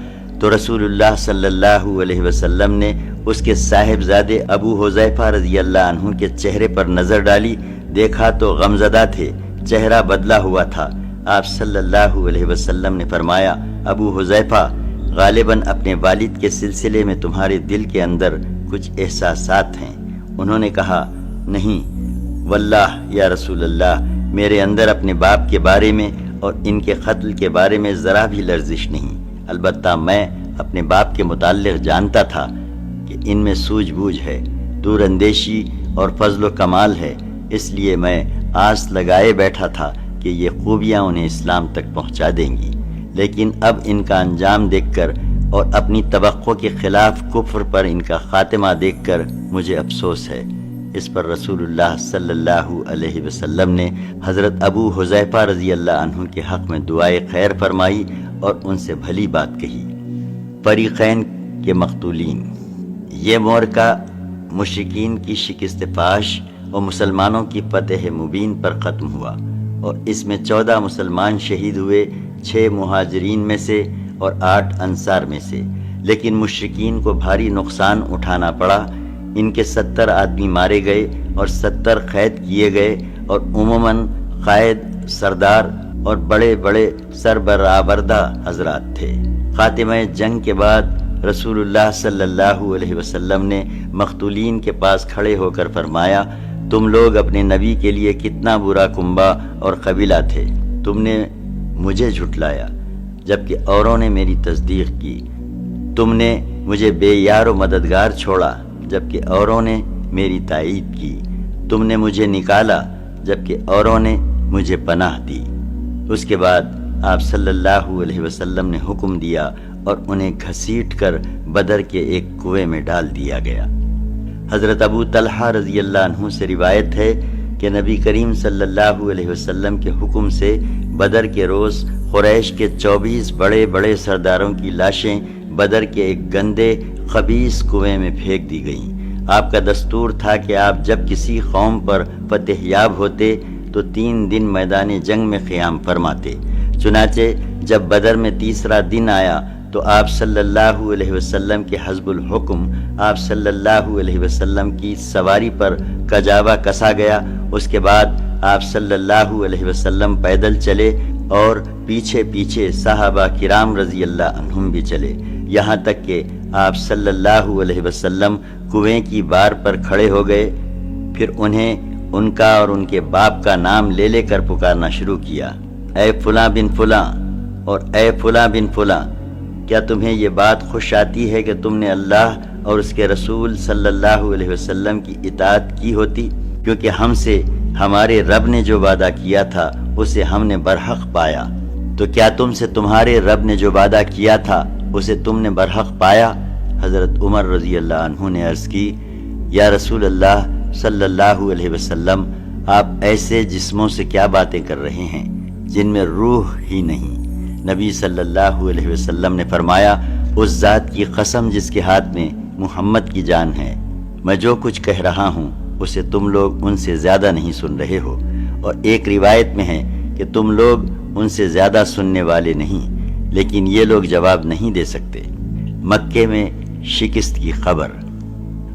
تو رسول اللہ صلی اللہ علیہ وسلم نے اس کے صاحبزادے ابو حذیفہ رضی اللہ عنہ کے چہرے پر نظر ڈالی، دیکھا تو غمزدہ تھے، چہرہ بدلا ہوا تھا۔ آپ صلی اللہ علیہ وسلم نے فرمایا، ابو حذیفہ، غالباً اپنے والد کے سلسلے میں تمہارے دل کے اندر کچھ احساسات ہیں۔ انہوں نے کہا، نہیں واللہ یا رسول اللہ، میرے اندر اپنے باپ کے بارے میں اور ان کے قتل کے بارے میں ذرا بھی لرزش نہیں، البتہ میں اپنے باپ کے متعلق جانتا تھا کہ ان میں سوجھ بوجھ ہے، دور اندیشی اور فضل و کمال ہے، اس لیے میں آس لگائے بیٹھا تھا کہ یہ خوبیاں انہیں اسلام تک پہنچا دیں گی، لیکن اب ان کا انجام دیکھ کر اور اپنی توقع کے خلاف کفر پر ان کا خاتمہ دیکھ کر مجھے افسوس ہے۔ اس پر رسول اللہ صلی اللہ علیہ وسلم نے حضرت ابو حذیفہ رضی اللہ عنہ کے حق میں دعائے خیر فرمائی اور ان سے بھلی بات کہی۔ فریقین کے مقتولین۔ یہ معرکہ مشرکین کی شکست فاش اور مسلمانوں کی فتح مبین پر ختم ہوا اور اس میں 14 مسلمان شہید ہوئے، 6 مہاجرین میں سے اور 8 انصار میں سے، لیکن مشرکین کو بھاری نقصان اٹھانا پڑا۔ ان کے 70 آدمی مارے گئے اور 70 قید کیے گئے، اور عموماً قائد، سردار اور بڑے بڑے سربراہبردہ حضرات تھے۔ خاتمہ جنگ کے بعد رسول اللہ صلی اللہ علیہ وسلم نے مقتولین کے پاس کھڑے ہو کر فرمایا، تم لوگ اپنے نبی کے لیے کتنا برا کنبہ اور قبیلہ تھے، تم نے مجھے جھٹلایا جبکہ اوروں نے میری تصدیق کی، تم نے مجھے بے یار و مددگار چھوڑا جبکہ اوروں نے میری تائید کی، تم نے مجھے نکالا جبکہ اوروں نے مجھے پناہ دی۔ اس کے بعد آپ صلی اللہ علیہ وسلم نے حکم دیا اور انہیں گھسیٹ کر بدر کے ایک کنویں میں ڈال دیا گیا۔ حضرت ابو طلحہ رضی اللہ عنہ سے روایت ہے کہ نبی کریم صلی اللہ علیہ وسلم کے حکم سے بدر کے روز قریش کے 24 بڑے بڑے سرداروں کی لاشیں بدر کے ایک گندے خبیث کنویں میں پھینک دی گئیں۔ آپ کا دستور تھا کہ آپ جب کسی قوم پر فتح یاب ہوتے تو 3 دن میدان جنگ میں قیام فرماتے۔ چنانچہ جب بدر میں تیسرا دن آیا تو آپ صلی اللہ علیہ وسلم کے حسب الحکم آپ صلی اللہ علیہ وسلم کی سواری پر کجاوا کسا گیا۔ اس کے بعد آپ صلی اللہ علیہ وسلم پیدل چلے اور پیچھے پیچھے صحابہ کرام رضی اللہ عنہم بھی چلے، یہاں تک کہ آپ صلی اللہ علیہ وسلم کنویں کی بار پر کھڑے ہو گئے۔ پھر انہیں ان کا اور ان کے باپ کا نام لے لے کر پکارنا شروع کیا، اے فلاں بن فلاں اور اے فلاں بن فلاں، کیا تمہیں یہ بات خوش آتی ہے کہ تم نے اللہ اور اس کے رسول صلی اللہ علیہ وسلم کی اطاعت کی ہوتی؟ کیونکہ ہم سے ہمارے رب نے جو وعدہ کیا تھا اسے ہم نے برحق پایا۔ تو کیا تم سے تمہارے رب نے جو وعدہ کیا تھا اسے تم نے برحق پایا؟ حضرت عمر رضی اللہ عنہ نے عرض کی، یا رسول اللہ صلی اللہ علیہ وسلم، آپ ایسے جسموں سے کیا باتیں کر رہے ہیں جن میں روح ہی نہیں؟ نبی صلی اللہ علیہ وسلم نے فرمایا، اس ذات کی قسم جس کے ہاتھ میں محمد کی جان ہے، میں جو کچھ کہہ رہا ہوں اسے تم لوگ ان سے زیادہ نہیں سن رہے ہو، اور ایک روایت میں ہے کہ تم لوگ ان سے زیادہ سننے والے نہیں، لیکن یہ لوگ جواب نہیں دے سکتے۔ مکے میں شکست کی خبر۔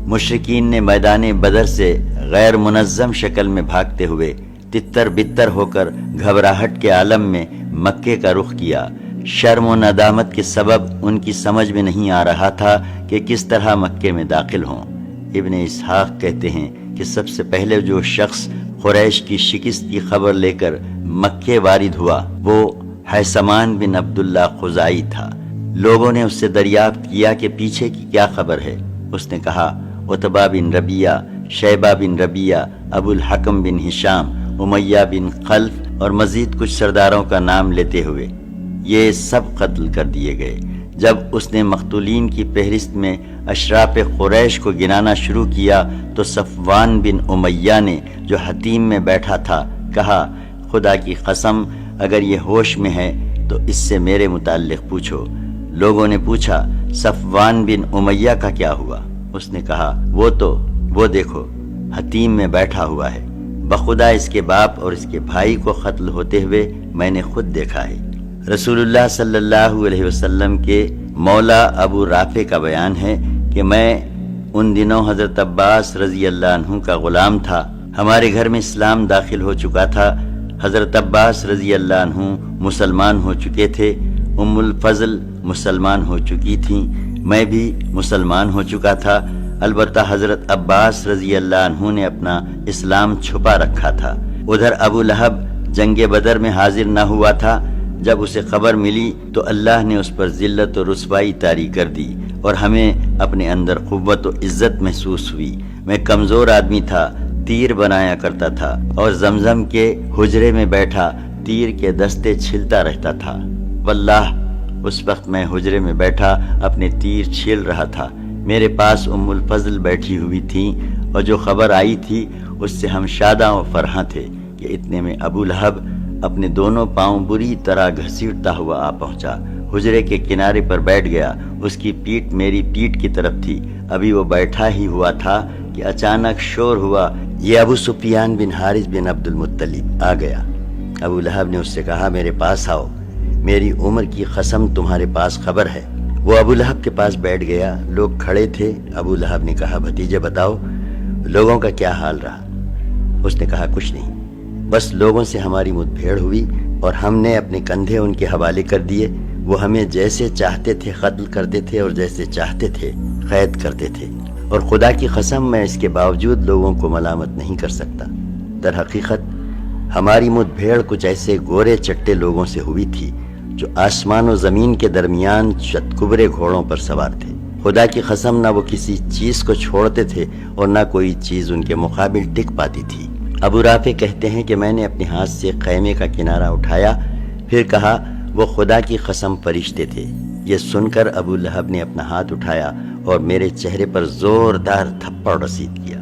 مشرکین نے میدان بدر سے غیر منظم شکل میں بھاگتے ہوئے تتر بتر ہو کر گھبراہٹ کے عالم میں مکے کا رخ کیا۔ شرم و ندامت کے سبب ان کی سمجھ میں نہیں آ رہا تھا کہ کس طرح مکے میں داخل ہوں۔ ابن اسحاق کہتے ہیں کہ سب سے پہلے جو شخص قریش کی شکست کی خبر لے کر مکے وارد ہوا وہ حیثمان بن عبداللہ خزاعی تھا۔ لوگوں نے اس سے دریافت کیا کہ پیچھے کی کیا خبر ہے۔ اس نے کہا، عتبہ بن ربیہ، شیبہ بن ربیہ، ابو الحکم بن ہشام، امیہ بن خلف اور مزید کچھ سرداروں کا نام لیتے ہوئے، یہ سب قتل کر دیے گئے۔ جب اس نے مقتولین کی فہرست میں اشراف قریش کو گنانا شروع کیا تو صفوان بن امیہ نے جو حتیم میں بیٹھا تھا کہا، خدا کی قسم اگر یہ ہوش میں ہے تو اس سے میرے متعلق پوچھو۔ لوگوں نے پوچھا، صفوان بن امیہ کا کیا ہوا؟ اس نے کہا، وہ دیکھو حتیم میں بیٹھا ہوا ہے، بخدا اس کے باپ اور اس کے بھائی کو قتل ہوتے ہوئے میں نے خود دیکھا ہے۔ رسول اللہ صلی اللہ علیہ وسلم کے مولا ابو رافع کا بیان ہے کہ میں ان دنوں حضرت عباس رضی اللہ عنہ کا غلام تھا، ہمارے گھر میں اسلام داخل ہو چکا تھا۔ حضرت عباس رضی اللہ عنہ مسلمان ہو چکے تھے، ام الفضل مسلمان ہو چکی تھیں، میں بھی مسلمان ہو چکا تھا۔ البتہ حضرت عباس رضی اللہ عنہ نے اپنا اسلام چھپا رکھا تھا۔ ادھر ابو لہب جنگ بدر میں حاضر نہ ہوا تھا۔ جب اسے خبر ملی تو اللہ نے اس پر ذلت و رسوائی طاری کر دی اور ہمیں اپنے اندر قوت و عزت محسوس ہوئی۔ میں کمزور آدمی تھا، تیر بنایا کرتا تھا اور زمزم کے حجرے میں بیٹھا تیر کے دستے چھلتا رہتا تھا۔ واللہ اس وقت میں حجرے میں بیٹھا اپنے تیر چھیل رہا تھا، میرے پاس ام الفضل بیٹھی ہوئی تھیں اور جو خبر آئی تھی اس سے ہم شاداں و فرحاں تھے کہ اتنے میں ابو لہب اپنے دونوں پاؤں بری طرح گھسیٹتا ہوا آ پہنچا، حجرے کے کنارے پر بیٹھ گیا۔ اس کی پیٹھ میری پیٹھ کی طرف تھی۔ ابھی وہ بیٹھا ہی ہوا تھا کہ اچانک شور ہوا، یہ ابو سفیان بن حارث بن عبد المطلب آ گیا۔ ابو لہب نے اس سے کہا، میرے پاس آؤ، میری عمر کی قسم تمہارے پاس خبر ہے۔ وہ ابو لہب کے پاس بیٹھ گیا۔ لوگ کھڑے تھے۔ ابو لہب نے کہا بھتیجے بتاؤ لوگوں کا کیا حال رہا؟ اس نے کہا کچھ نہیں، بس لوگوں سے ہماری مد بھیڑ ہوئی اور ہم نے اپنے کندھے ان کے حوالے کر دیے۔ وہ ہمیں جیسے چاہتے تھے قتل کرتے تھے اور جیسے چاہتے تھے قید کرتے تھے، اور خدا کی قسم میں اس کے باوجود لوگوں کو ملامت نہیں کر سکتا۔ در حقیقت ہماری مد بھیڑ کچھ ایسے گورے چٹے لوگوں سے ہوئی تھی جو آسمان و زمین کے درمیان چتکبرے گھوڑوں پر سوار تھے۔ خدا کی قسم نہ وہ کسی چیز کو چھوڑتے تھے اور نہ کوئی چیز ان کے مقابل ٹک پاتی تھی۔ ابو رافع کہتے ہیں کہ میں نے اپنے ہاتھ سے خیمے کا کنارہ اٹھایا، پھر کہا وہ خدا کی قسم فرشتے تھے۔ یہ سن کر ابو لہب نے اپنا ہاتھ اٹھایا اور میرے چہرے پر زوردار تھپڑ رسید کیا۔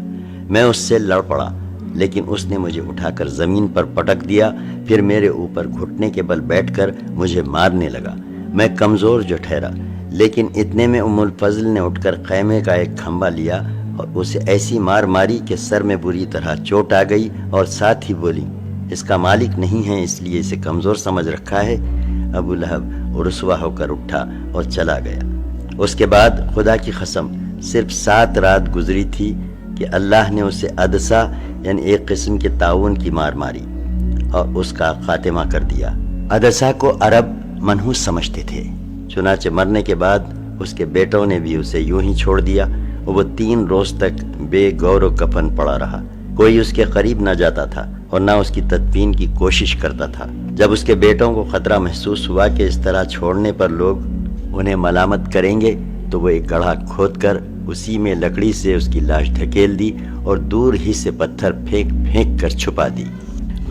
میں اس سے لڑ پڑا، لیکن اس نے مجھے اٹھا کر زمین پر پٹک دیا، پھر میرے اوپر گھٹنے کے بل بیٹھ کر مجھے مارنے لگا۔ میں کمزور جو ٹھہرا، لیکن اتنے میں ام الفضل نے اٹھ کر خیمے کا ایک کھمبا لیا اور اسے ایسی مار ماری کہ سر میں بری طرح چوٹ آ گئی، اور ساتھ ہی بولی اس کا مالک نہیں ہے اس لیے اسے کمزور سمجھ رکھا ہے۔ ابو لہب رسوا ہو کر اٹھا اور چلا گیا۔ اس کے بعد خدا کی قسم صرف 7 رات گزری تھی کہ اللہ نے اسے عدسہ یعنی ایک قسم کے طاعون کی مار ماری اور اس کا خاتمہ کر دیا۔ عدسہ کو عرب منحوس سمجھتے تھے، چنانچہ مرنے کے بعد اس کے بیٹوں نے بھی اسے یوں ہی چھوڑ دیا اور وہ 3 روز تک بے گور و کفن پڑا رہا۔ کوئی اس کے قریب نہ جاتا تھا اور نہ اس کی تدفین کی کوشش کرتا تھا۔ جب اس کے بیٹوں کو خطرہ محسوس ہوا کہ اس طرح چھوڑنے پر لوگ انہیں ملامت کریں گے، تو وہ ایک گڑھا کھود کر اسی میں لکڑی سے اس کی لاش ڈھکیل دی اور دور ہی سے پتھر پھینک پھینک کر چھپا دی۔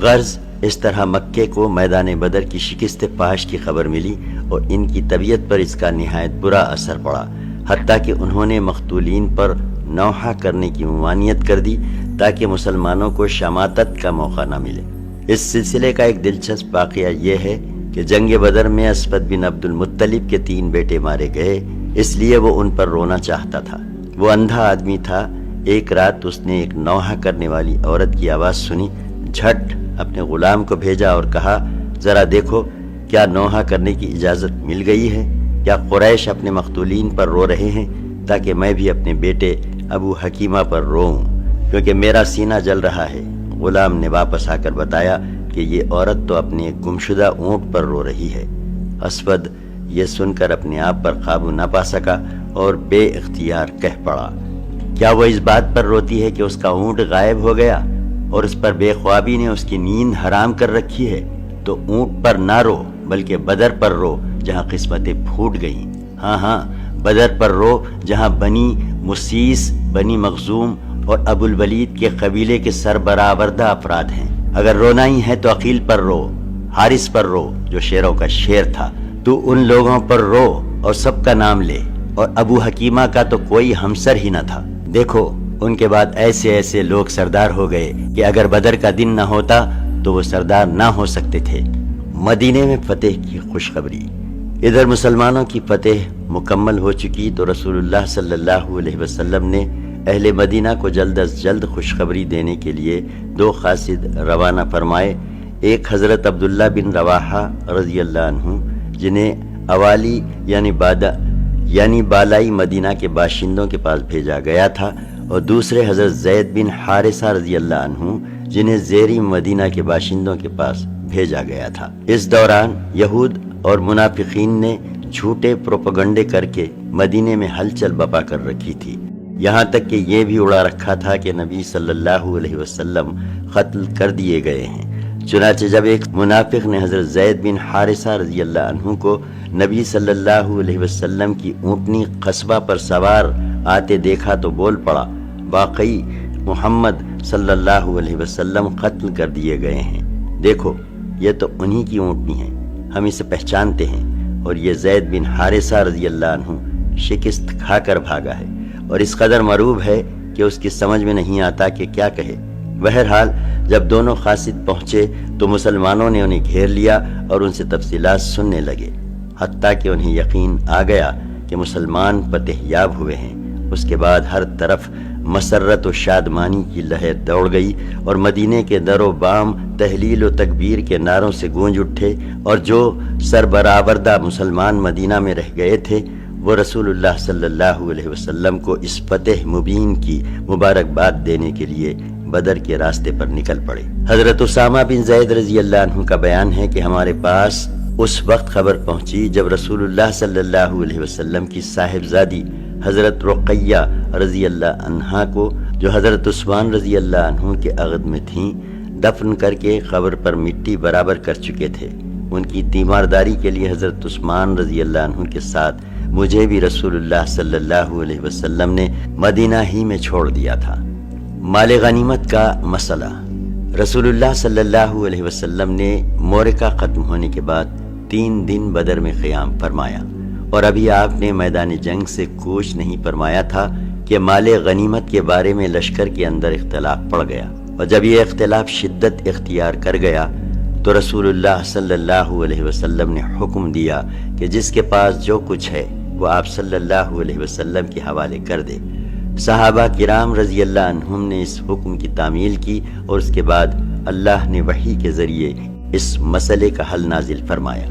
غرض اس طرح مکے کو میدان بدر کی شکست پاش کی خبر ملی اور ان کی طبیعت پر اس کا نہایت برا اثر پڑا، حتیٰ کہ انہوں نے مقتولین پر نوحہ کرنے کی ممانعت کر دی تاکہ مسلمانوں کو شماتت کا موقع نہ ملے۔ اس سلسلے کا ایک دلچسپ واقعہ یہ ہے کہ جنگ بدر میں اسود بن عبد المطلب کے 3 بیٹے مارے گئے، اس لیے وہ ان پر رونا چاہتا تھا۔ وہ اندھا آدمی تھا۔ ایک رات اس نے ایک نوحہ کرنے والی عورت کی آواز سنی، جھٹ اپنے غلام کو بھیجا اور کہا ذرا دیکھو کیا نوحہ کرنے کی اجازت مل گئی ہے؟ کیا قریش اپنے مقتولین پر رو رہے ہیں تاکہ میں بھی اپنے بیٹے ابو حکیمہ پر روؤں، کیونکہ میرا سینہ جل رہا ہے۔ غلام نے واپس آ کر بتایا کہ یہ عورت تو اپنے ایک گمشدہ اونٹ پر رو رہی ہے۔ اسود یہ سن کر اپنے آپ پر قابو نہ پا سکا اور بے اختیار کہہ پڑا کیا وہ اس بات پر روتی ہے کہ اس کا اونٹ غائب ہو گیا اور اس پر بے خوابی نے اس کی نیند حرام کر رکھی ہے؟ تو اونٹ پر نہ رو بلکہ بدر پر رو جہاں قسمتیں پھوٹ گئیں۔ ہاں بدر پر رو جہاں بنی مسیس، بنی مخزوم اور ابو الولید کے قبیلے کے سربراوردہ افراد ہیں۔ اگر رونا ہی ہے تو عقیل پر رو، حارث پر رو جو شیروں کا شیر تھا، تو ان لوگوں پر رو اور سب کا نام لے، اور ابو حکیمہ کا تو کوئی ہمسر ہی نہ تھا۔ دیکھو ان کے بعد ایسے ایسے لوگ سردار ہو گئے کہ اگر بدر کا دن نہ ہوتا تو وہ سردار نہ ہو سکتے تھے۔ مدینے میں فتح کی خوشخبری۔ ادھر مسلمانوں کی فتح مکمل ہو چکی تو رسول اللہ صلی اللہ علیہ وسلم نے اہل مدینہ کو جلد از جلد خوشخبری دینے کے لیے 2 قاصد روانہ فرمائے۔ ایک حضرت عبداللہ بن رواحہ رضی اللہ عنہ جنہیں اوالی یعنی بالائی مدینہ کے باشندوں کے پاس بھیجا گیا تھا، اور دوسرے حضرت زید بن حارثہ رضی اللہ عنہ جنہیں زیری مدینہ کے باشندوں کے پاس بھیجا گیا تھا۔ اس دوران یہود اور منافقین نے جھوٹے پروپیگنڈے کر کے مدینے میں ہلچل بپا کر رکھی تھی، یہاں تک کہ یہ بھی اڑا رکھا تھا کہ نبی صلی اللہ علیہ وسلم قتل کر دیے گئے ہیں۔ چنانچہ جب ایک منافق نے حضرت زید بن حارثہ رضی اللہ عنہ کو نبی صلی اللہ علیہ وسلم کی اونٹنی قصبہ پر سوار آتے دیکھا تو بول پڑا واقعی محمد صلی اللہ علیہ وسلم قتل کر دیے گئے ہیں، دیکھو یہ تو انہی کی اونٹنی ہے، ہم اسے پہچانتے ہیں، اور یہ زید بن حارثہ رضی اللہ عنہ شکست کھا کر بھاگا ہے اور اس قدر مروب ہے کہ اس کی سمجھ میں نہیں آتا کہ کیا کہے۔ بہرحال جب دونوں قاصد پہنچے تو مسلمانوں نے انہیں گھیر لیا اور ان سے تفصیلات سننے لگے، حتیٰ کہ انہیں یقین آ گیا کہ مسلمان فتح یاب ہوئے ہیں۔ اس کے بعد ہر طرف مسرت و شادمانی کی لہر دوڑ گئی اور مدینے کے در و بام تہلیل و تکبیر کے نعروں سے گونج اٹھے، اور جو سربراوردہ مسلمان مدینہ میں رہ گئے تھے وہ رسول اللہ صلی اللہ علیہ وسلم کو اس فتح مبین کی مبارکباد دینے کے لیے بدر کے راستے پر نکل پڑے۔ حضرت اسامہ بن زید رضی اللہ عنہ کا بیان ہے کہ ہمارے پاس اس وقت خبر پہنچی جب رسول اللہ صلی اللہ علیہ وسلم کی صاحبزادی حضرت رقیہ رضی اللہ عنہا کو، جو حضرت عثمان رضی اللہ عنہ کے عقد میں تھیں، دفن کر کے قبر پر مٹی برابر کر چکے تھے۔ ان کی تیمارداری کے لیے حضرت عثمان رضی اللہ عنہ کے ساتھ مجھے بھی رسول اللہ صلی اللہ علیہ وسلم نے مدینہ ہی میں چھوڑ دیا تھا۔ مال غنیمت کا مسئلہ۔ رسول اللہ صلی اللہ علیہ وسلم نے مورکہ ختم ہونے کے بعد 3 دن بدر میں قیام فرمایا، اور ابھی آپ نے میدان جنگ سے کوچ نہیں فرمایا تھا کہ مال غنیمت کے بارے میں لشکر کے اندر اختلاف پڑ گیا، اور جب یہ اختلاف شدت اختیار کر گیا تو رسول اللہ صلی اللہ علیہ وسلم نے حکم دیا کہ جس کے پاس جو کچھ ہے وہ آپ صلی اللہ علیہ وسلم کے حوالے کر دے۔ صحابہ کرام رضی اللہ عنہم نے اس حکم کی تعمیل کی، اور اس کے بعد اللہ نے وحی کے ذریعے اس مسئلے کا حل نازل فرمایا۔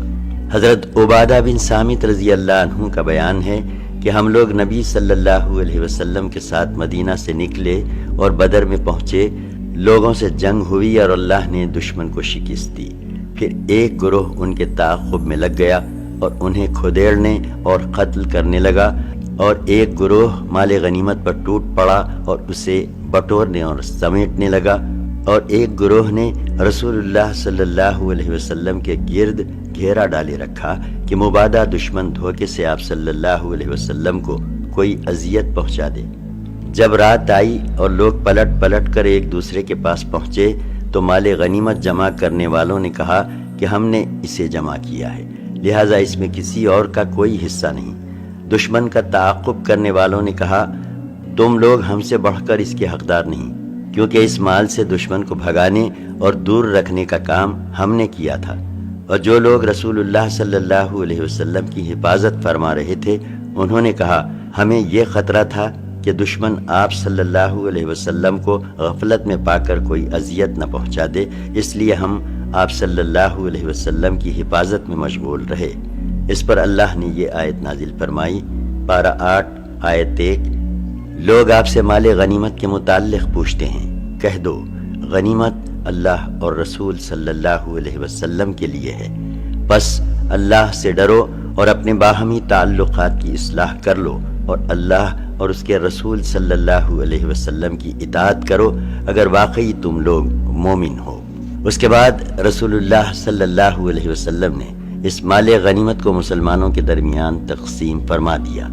حضرت عبادہ بن صامت رضی اللہ عنہ کا بیان ہے کہ ہم لوگ نبی صلی اللہ علیہ وسلم کے ساتھ مدینہ سے نکلے اور بدر میں پہنچے، لوگوں سے جنگ ہوئی اور اللہ نے دشمن کو شکست دی۔ پھر ایک گروہ ان کے تعاقب میں لگ گیا اور انہیں کھدیڑنے اور قتل کرنے لگا، اور ایک گروہ مال غنیمت پر ٹوٹ پڑا اور اسے بٹورنے اور سمیٹنے لگا، اور ایک گروہ نے رسول اللہ صلی اللہ علیہ وسلم کے گرد گھیرا ڈالے رکھا کہ مبادا دشمن دھوکے سے آپ صلی اللہ علیہ وسلم کو کوئی اذیت پہنچا دے۔ جب رات آئی اور لوگ پلٹ پلٹ کر ایک دوسرے کے پاس پہنچے تو مال غنیمت جمع کرنے والوں نے کہا کہ ہم نے اسے جمع کیا ہے، لہٰذا اس میں کسی اور کا کوئی حصہ نہیں۔ دشمن کا تعاقب کرنے والوں نے کہا تم لوگ ہم سے بڑھ کر اس کے حقدار نہیں، کیونکہ اس مال سے دشمن کو بھگانے اور دور رکھنے کا کام ہم نے کیا تھا۔ اور جو لوگ رسول اللہ صلی اللہ علیہ وسلم کی حفاظت فرما رہے تھے انہوں نے کہا ہمیں یہ خطرہ تھا کہ دشمن آپ صلی اللہ علیہ وسلم کو غفلت میں پا کر کوئی اذیت نہ پہنچا دے، اس لیے ہم آپ صلی اللہ علیہ وسلم کی حفاظت میں مشغول رہے۔ اس پر اللہ نے یہ آیت نازل فرمائی، پارہ 8 آیت 1۔ لوگ آپ سے مال غنیمت کے متعلق پوچھتے ہیں، کہہ دو غنیمت اللہ اور رسول صلی اللہ علیہ وسلم کے لیے ہے، بس اللہ سے ڈرو اور اپنے باہمی تعلقات کی اصلاح کر لو، اور اللہ اور اس کے رسول صلی اللہ علیہ وسلم کی اطاعت کرو اگر واقعی تم لوگ مومن ہو۔ اس کے بعد رسول اللہ صلی اللہ علیہ وسلم نے اس مال غنیمت کو مسلمانوں کے درمیان تقسیم فرما دیا۔